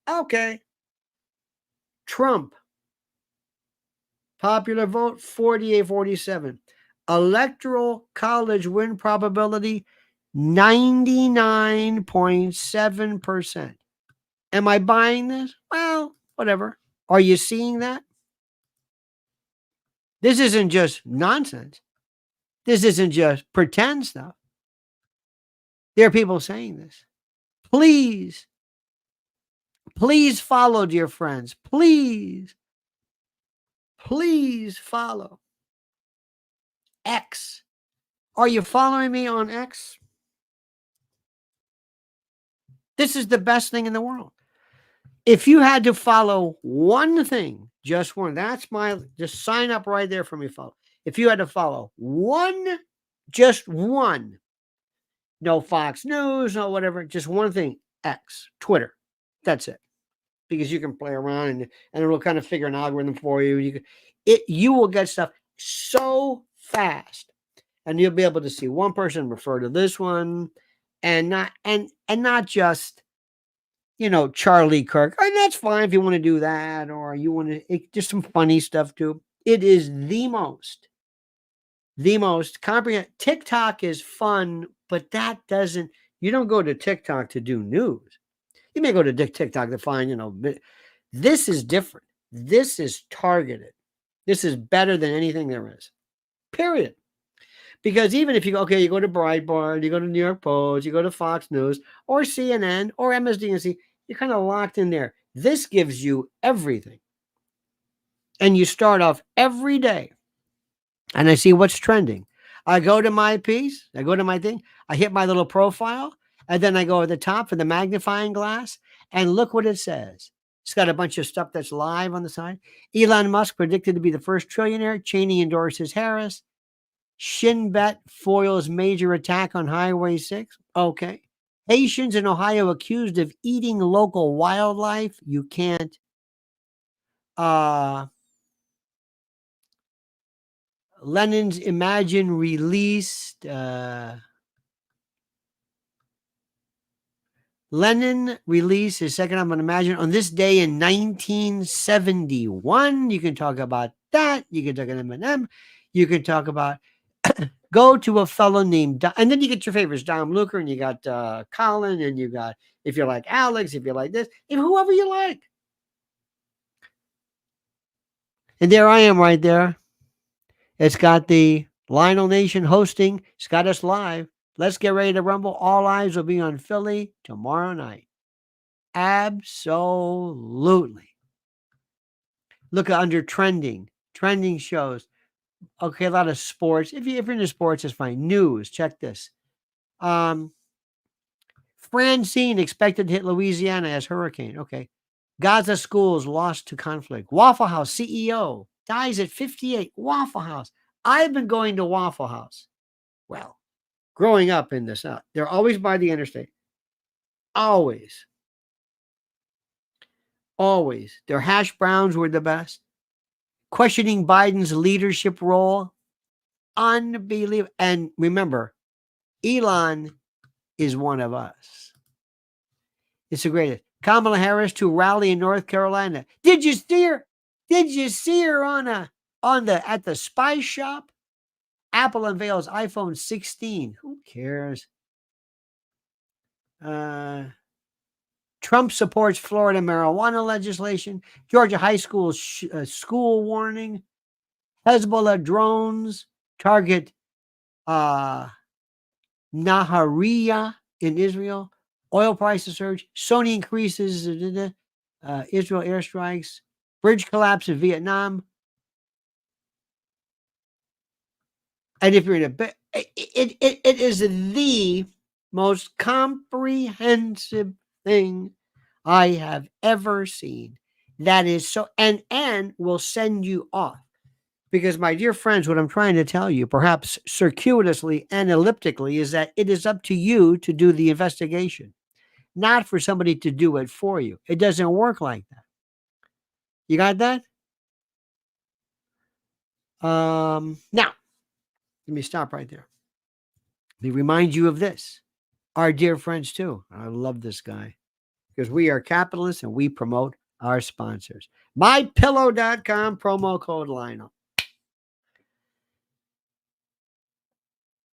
Okay. Trump. Popular vote 48-47. Electoral College win probability 99.7%. Am I buying this? Well, whatever. Are you seeing that? This isn't just nonsense. This isn't just pretend stuff. There are people saying this. Please follow, dear friends. Please follow X. Are you following me on X? This is the best thing in the world. If you had to follow one thing, just one, just sign up right there for me, follow. If you had to follow one, just one, no Fox News, no whatever, just one thing, X, Twitter. That's it. Because you can play around and it'll kind of figure an algorithm for you. You will get stuff so fast. And you'll be able to see one person refer to this one and not just, Charlie Kirk. And that's fine if you want to do that, or you want to just some funny stuff too. It is the most comprehensive. TikTok is fun, but you don't go to TikTok to do news. You may go to TikTok to find, but this is different. This is targeted. This is better than anything there is. Period. Because even if you go, okay, you go to Breitbart, you go to New York Post, you go to Fox News or CNN or MSDNC, you're kind of locked in there. This gives you everything. And you start off every day. And I see what's trending. I go to my piece, I go to my thing, I hit my little profile, and then I go at the top for the magnifying glass, and look what it says. It's got a bunch of stuff that's live on the side. Elon Musk predicted to be the first trillionaire. Cheney endorses Harris. Shin Bet foils major attack on Highway 6. Okay. Haitians in Ohio accused of eating local wildlife. You can't. Lenin's Imagine released. Lenin released his second album, Imagine, on this day in 1971. You can talk about that. You can talk about Eminem. You can talk about go to a fellow named Don, and then you get your favorites, Dom Luker, and you got Colin, and you got, if you like Alex, if you like this, if whoever you like. And there I am right there. It's got the Lionel Nation hosting. It's got us live. Let's get ready to rumble. All eyes will be on Philly tomorrow night. Absolutely. Look under trending shows. Okay, a lot of sports. If you're into sports, it's fine. News, check this. Francine expected to hit Louisiana as hurricane. Okay. Gaza schools lost to conflict. Waffle House CEO dies at 58. Waffle House. I've been going to Waffle House. Well, growing up in the South, they're always by the interstate. Always. Always. Their hash browns were the best. Questioning Biden's leadership role. Unbelievable. And remember, Elon is one of us. It's the greatest. Kamala Harris to rally in North Carolina. Did you see her? Did you see her at the Spice Shop? Apple unveils iPhone 16. Who cares? Trump supports Florida marijuana legislation. Georgia high school school warning. Hezbollah drones target Nahariya in Israel. Oil prices surge. Sony increases Israel airstrikes. Bridge collapse in Vietnam. And if you're in it is the most comprehensive thing I have ever seen. That is so, and will send you off. Because, my dear friends, what I'm trying to tell you, perhaps circuitously and elliptically, is that it is up to you to do the investigation, not for somebody to do it for you. It doesn't work like that. You got that? Now, let me stop right there. Let me remind you of this. Our dear friends, too. I love this guy because we are capitalists and we promote our sponsors. MyPillow.com, promo code Lionel.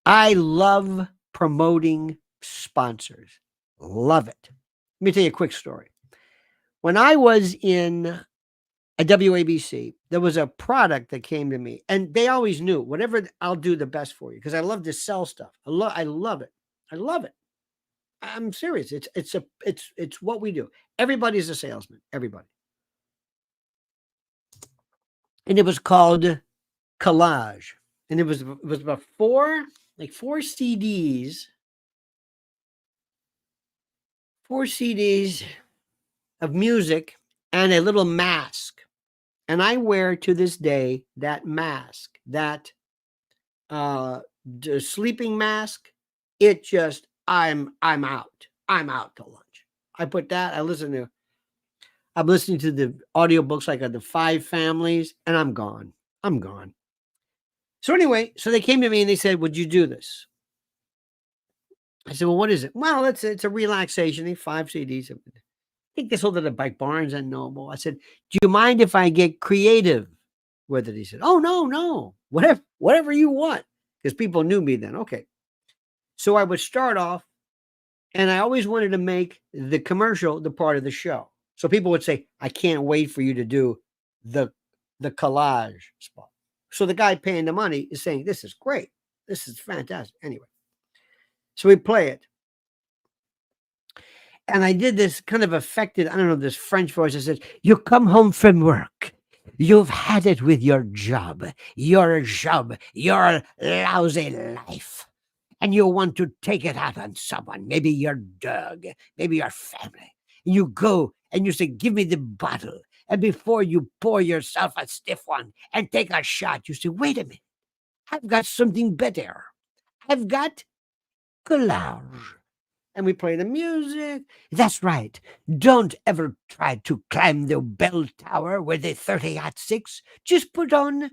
I love promoting sponsors. Love it. Let me tell you a quick story. When I was in a WABC, there was a product that came to me, and they always knew whatever, I'll do the best for you because I love to sell stuff. I love it. I love it. I'm serious. It's what we do. Everybody's a salesman. Everybody. And it was called Collage, and it was about four CDs. 4 CDs of music and a little mask. And I wear to this day that mask, that sleeping mask. It just, I'm out. I'm out to lunch. I put that, I'm listening to the audiobooks like the 5 Families, and I'm gone. So anyway, so they came to me and they said, would you do this? I said, well, what is it? Well, it's a relaxation. 5 CDs. I think they sold it at Bike Barnes and Noble. I said, do you mind if I get creative with it? He said, oh, no. Whatever you want. Because people knew me then. Okay. So I would start off And I always wanted to make the commercial the part of the show. So people would say, I can't wait for you to do the collage spot. So the guy paying the money is saying, this is great. This is fantastic. Anyway, so we play it. And I did this kind of affected, I don't know, this French voice that says, you come home from work. You've had it with your job, your lousy life. And you want to take it out on someone, maybe your dog, maybe your family. You go and you say, give me the bottle. And before you pour yourself a stiff one and take a shot, you say, wait a minute, I've got something better. I've got collage. And we play the music. That's right. Don't ever try to climb the bell tower with the 30-06. Just put on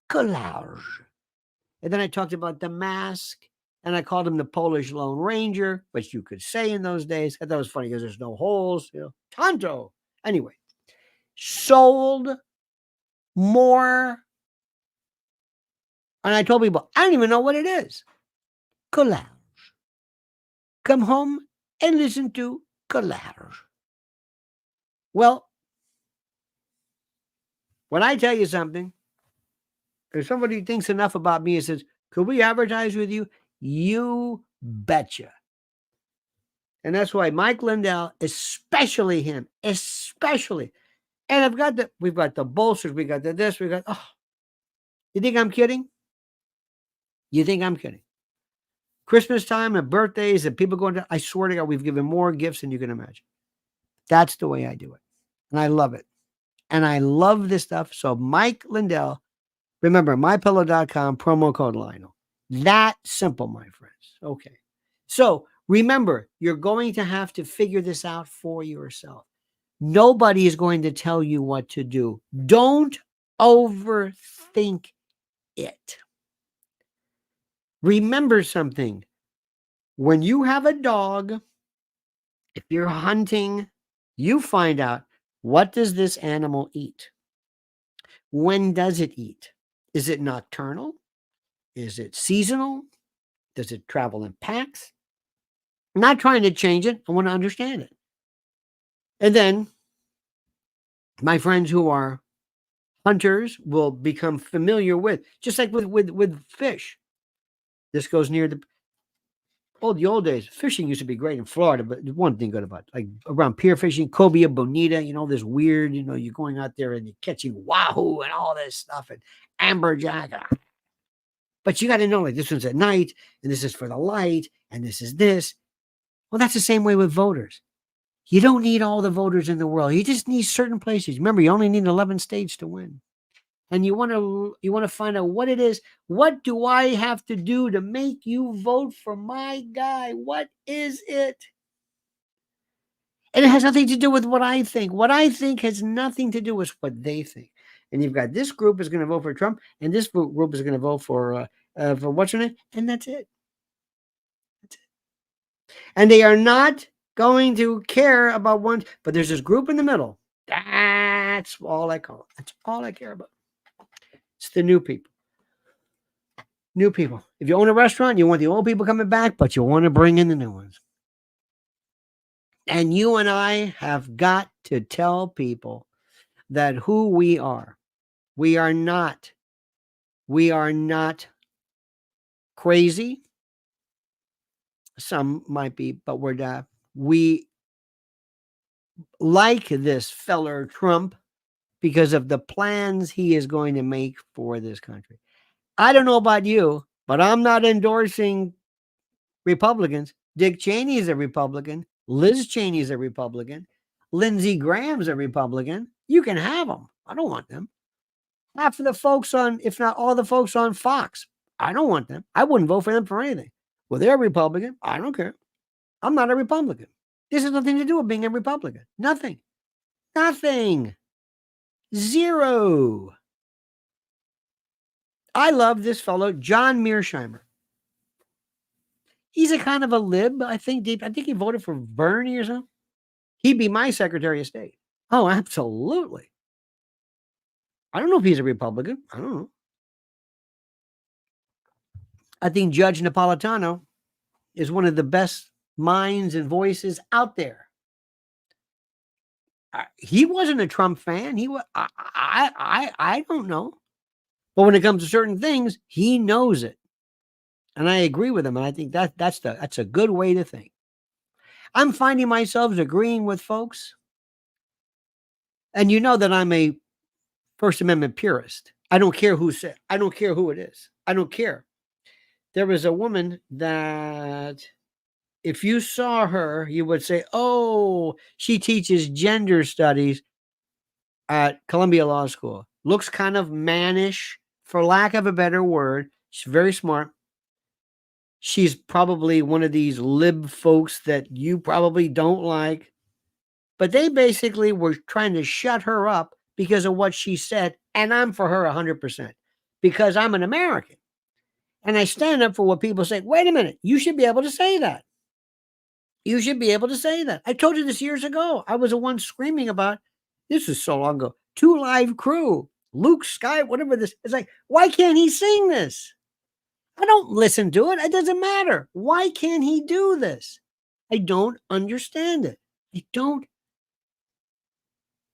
collage. And then I talked about the mask, and I called him the Polish Lone Ranger, which you could say in those days. I thought it was funny because there's no holes, Tonto. Anyway, sold more. And I told people, I don't even know what it is. Collage. Come home and listen to collage. Well, when I tell you something, if somebody thinks enough about me and says, could we advertise with you? You betcha. And that's why Mike Lindell, especially him, especially. And we've got the bolsters, we got this, you think I'm kidding? You think I'm kidding? Christmas time and birthdays and people going to, I swear to God, we've given more gifts than you can imagine. That's the way I do it. And I love it. And I love this stuff. So Mike Lindell, remember, mypillow.com, promo code Lionel. That simple, my friends. Okay. So remember, you're going to have to figure this out for yourself. Nobody is going to tell you what to do. Don't overthink it. Remember something. When you have a dog, if you're hunting, you find out, what does this animal eat? When does it eat? Is it nocturnal? Is it seasonal? Does it travel in packs? I'm not trying to change it. I want to understand it. And then my friends who are hunters will become familiar with, just like with fish. This goes near the old days. Fishing used to be great in Florida, but one thing good about it, like around pier fishing, cobia bonita, this weird, you're going out there and you're catching wahoo and all this stuff and amberjack. But you got to know, like, this one's at night and this is for the light and this is this. Well, that's the same way with voters. You don't need all the voters in the world. You just need certain places. Remember, you only need 11 states to win. And you want to find out what it is. What do I have to do to make you vote for my guy? What is it? And it has nothing to do with what I think. What I think has nothing to do with what they think. And you've got this group is going to vote for Trump, and this group is going to vote for what's her name, and that's it. That's it. And they are not going to care about one, but there's this group in the middle. That's all I call it. That's all I care about. It's the new people. New people. If you own a restaurant, you want the old people coming back, but you want to bring in the new ones. And you and I have got to tell people that who we are not crazy. Some might be, but we're not. We like this feller Trump because of the plans he is going to make for this country. I don't know about you, but I'm not endorsing Republicans. Dick Cheney is a Republican. Liz Cheney is a Republican. Lindsey Graham's a Republican. You can have them. I don't want them. Half of the folks on, if not all the folks on Fox, I don't want them. I wouldn't vote for them for anything. Well, they're a Republican. I don't care. I'm not a Republican. This has nothing to do with being a Republican. Nothing. Nothing. Zero. I love this fellow, John Mearsheimer. He's a kind of a lib, I think. I think he voted for Bernie or something. He'd be my Secretary of State. Oh, absolutely. I don't know if he's a Republican. I don't know. I think Judge Napolitano is one of the best minds and voices out there. He wasn't a Trump fan. He was. I don't know, but when it comes to certain things, he knows it, and I agree with him. And I think that's a good way to think. I'm finding myself agreeing with folks, and you know that I'm a First Amendment purist. I don't care who said. I don't care who it is. I don't care. There was a woman that, if you saw her, you would say, "Oh, she teaches gender studies at Columbia Law School. Looks kind of mannish, for lack of a better word. She's very smart. She's probably one of these lib folks that you probably don't like." But they basically were trying to shut her up because of what she said. And I'm for her 100% because I'm an American. And I stand up for what people say. Wait a minute. You should be able to say that. You should be able to say that. I told you this years ago. I was the one screaming about, this is so long ago, 2 Live Crew, Luke Sky, whatever this. It's like, why can't he sing this? I don't listen to it. It doesn't matter. Why can't he do this? I don't understand it. I don't.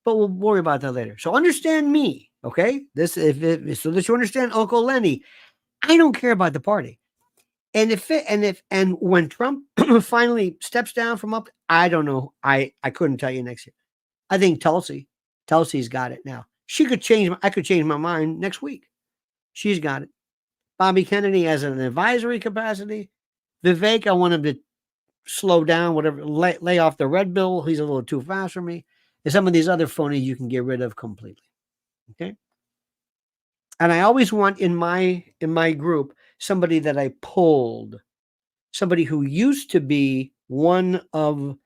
But we'll worry about that later. So understand me, okay? This so that you understand Uncle Lenny. I don't care about the party. And when Trump finally steps down from up, I don't know. I couldn't tell you next year. I think Tulsi's got it now. I could change my mind next week. She's got it. Bobby Kennedy has an advisory capacity. Vivek, I want him to slow down, whatever, lay off the red bill. He's a little too fast for me. And some of these other phonies you can get rid of completely. Okay. And I always want in my group somebody that I pulled, somebody who used to be one of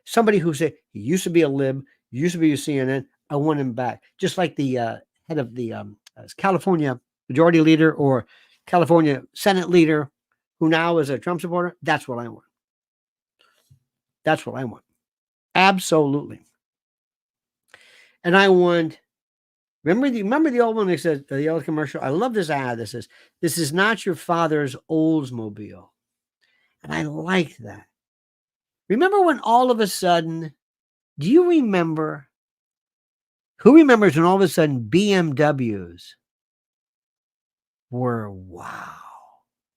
somebody who said he used to be a lib, used to be a CNN. I want him back, just like the head of the California Majority Leader or California Senate Leader, who now is a Trump supporter. That's what I want. That's what I want. Absolutely. And I want. Remember the old one that says the old commercial. I love this ad that says, "This is not your father's Oldsmobile," and I like that. Remember when all of a sudden, do you remember? Who remembers when all of a sudden BMWs were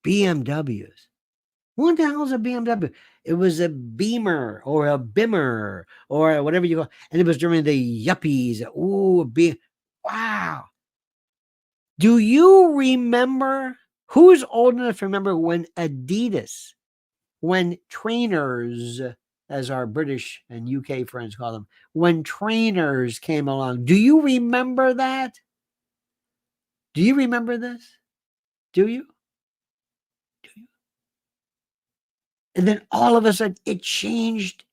BMWs? What the hell is a BMW? It was a Beamer or a Bimmer or whatever you call, and it was during the yuppies. Ooh, wow. Do you remember? Who's old enough to remember when Adidas, when trainers, as our British and UK friends call them, when trainers came along? Do you remember that? Do you remember this? Do you? And then all of a sudden it changed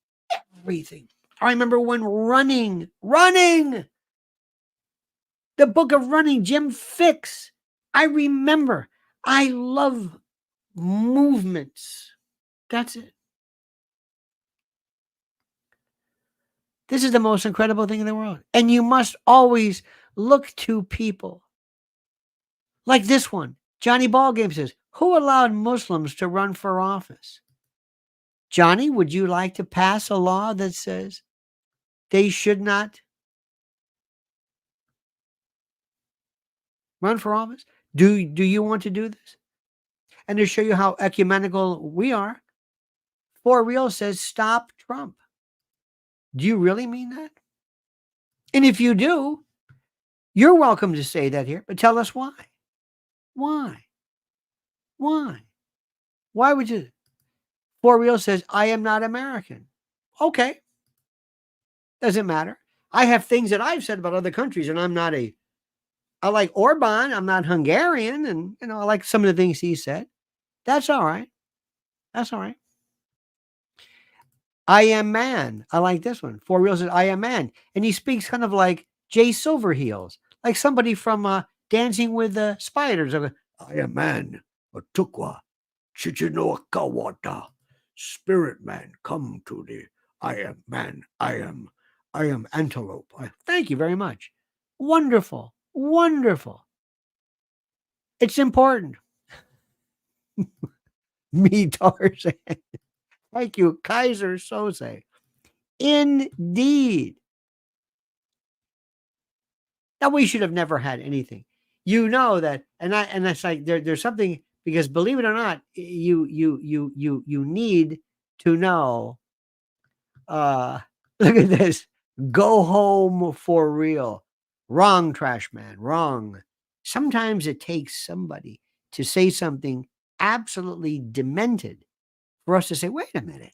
everything. I remember when running, the book of running, Jim Fixx. I remember. I love movements. That's it. This is the most incredible thing in the world. And you must always look to people like this one. Johnny Ballgame says, who allowed Muslims to run for office? Johnny, would you like to pass a law that says they should not run for office? Do you want to do this? And to show you how ecumenical we are, For Real says, stop Trump. Do you really mean that? And if you do, you're welcome to say that here, but tell us why. Why? Why would you? For Real says, I am not American. Okay. Doesn't matter. I have things that I've said about other countries, and I like Orban. I'm not Hungarian. And, I like some of the things he said. That's all right. I am man. I like this one. For Real says, I am man. And he speaks kind of like Jay Silverheels, like somebody from Dancing with the Spiders. I am man. Atukwa. Chichinoakawata. Spirit man, come to thee. I am man. I am antelope. Thank you very much. Wonderful. It's important. Me, Tarzan. Thank you, Kaiser Soze. Indeed. Now we should have never had anything. You know that, and that's like there's something, because believe it or not, you need to know. Uh Look at this. Go home for real. Wrong, trash man. Wrong. Sometimes it takes somebody to say something absolutely demented for us to say, wait a minute.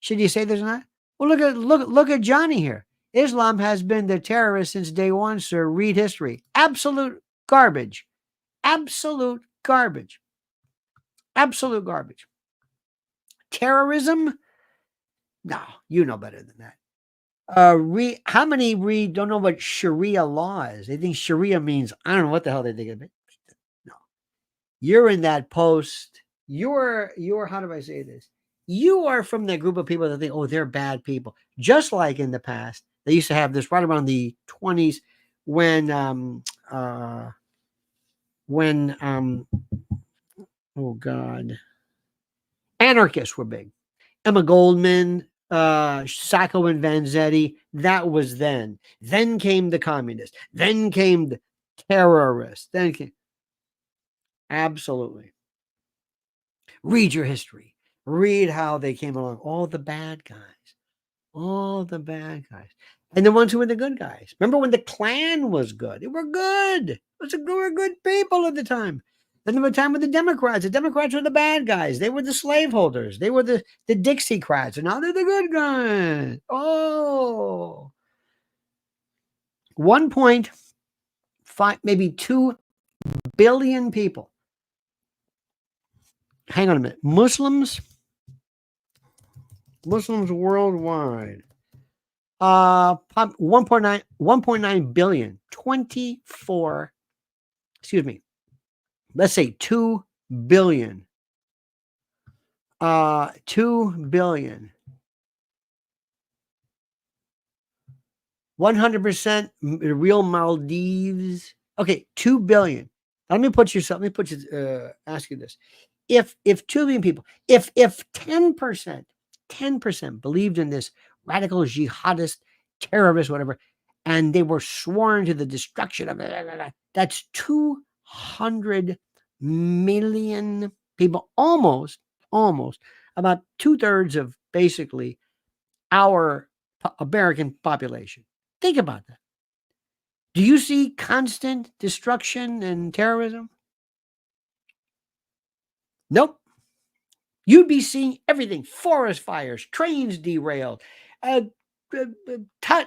Should you say this or not? Well, look at Johnny here. Islam has been the terrorist since day one, sir. Read history. Absolute garbage. Absolute garbage. Absolute garbage. Terrorism? No, you know better than that. How many don't know what Sharia law is? They think Sharia means, I don't know what the hell they think of it. No, you're in that post. You're how do I say this? You are from that group of people that think, oh, they're bad people. Just like in the past, they used to have this right around the 20s when oh God, anarchists were big. Emma Goldman, Sacco and Vanzetti, that was then. Then came the communists. Then came the terrorists. Then came, absolutely. Read your history. Read how they came along. All the bad guys. All the bad guys. And the ones who were the good guys. Remember when the Klan was good? They were good. They were good people at the time. Then there was a time with the Democrats were the bad guys. They were the slaveholders. They were the Dixiecrats. And now they're the good guys. Oh. 1.5, maybe 2 billion people. Hang on a minute. Muslims worldwide. 1.9 billion. 24. Excuse me. Let's say 2 billion. 2 billion. 100% real Maldives. Okay, 2 billion. Let me ask you this. If 2 billion people, if 10% believed in this radical jihadist terrorist, whatever, and they were sworn to the destruction of it, that's 200 million people, almost about 2/3 of basically our American population. Think about that. Do you see constant destruction and terrorism? Nope. You'd be seeing everything: forest fires, trains derailed,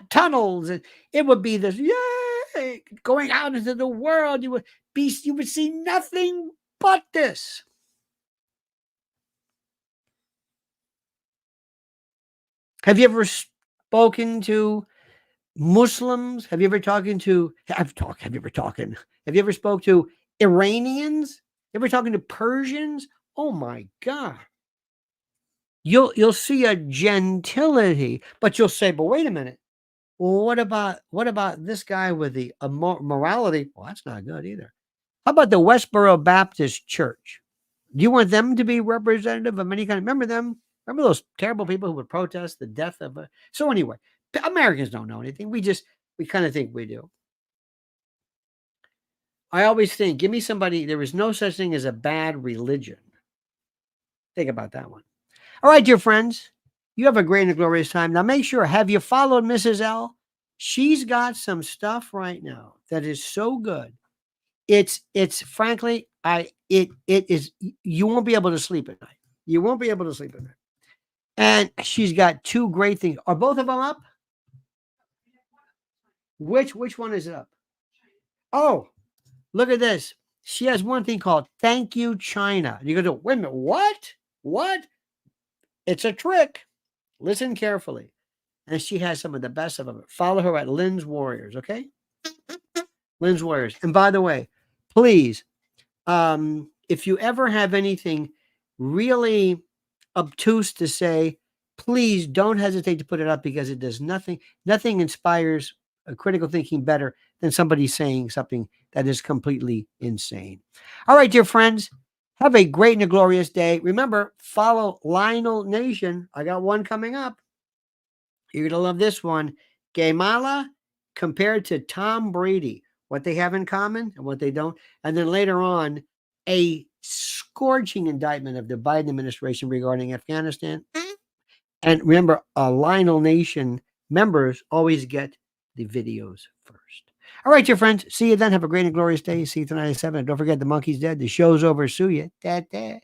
tunnels. And it would be this, yay, going out into the world. You would see nothing but this. Have you ever spoken to Muslims? Have you ever spoke to Iranians? Ever talking to Persians? Oh my God. You'll see a gentility, but you'll say, but wait a minute. Well, what about this guy with the morality? Well, that's not good either. How about the Westboro Baptist Church? Do you want them to be representative of any kind? Remember them? Remember those terrible people who would protest the death of a... So anyway, Americans don't know anything. We kind of think we do. I always think, give me somebody, there is no such thing as a bad religion. Think about that one. All right, dear friends, you have a great and glorious time. Now make sure, have you followed Mrs. L? She's got some stuff right now that is so good. It's frankly, it is, you won't be able to sleep at night. You won't be able to sleep at night. And she's got 2 great things. Are both of them up? Which one is it up? Oh, look at this. She has one thing called Thank You China. And you go, wait a minute, what? What? It's a trick. Listen carefully. And she has some of the best of them. Follow her at Lynn's Warriors, okay? Lynn's Warriors. And by the way, please, if you ever have anything really obtuse to say, please don't hesitate to put it up, because it does nothing. Nothing inspires critical thinking better than somebody saying something that is completely insane. All right, dear friends, Have a great and a glorious day. Remember, follow Lionel Nation. I got one coming up. You're going to love this one. Kamala compared to Tom Brady, what they have in common and what they don't. And then later on, a scorching indictment of the Biden administration regarding Afghanistan. And remember, Lionel Nation members always get the videos first. All right, dear friends. See you then. Have a great and glorious day. See you tonight at 7. And don't forget, the monkey's dead. The show's over. Sue you. Da, da.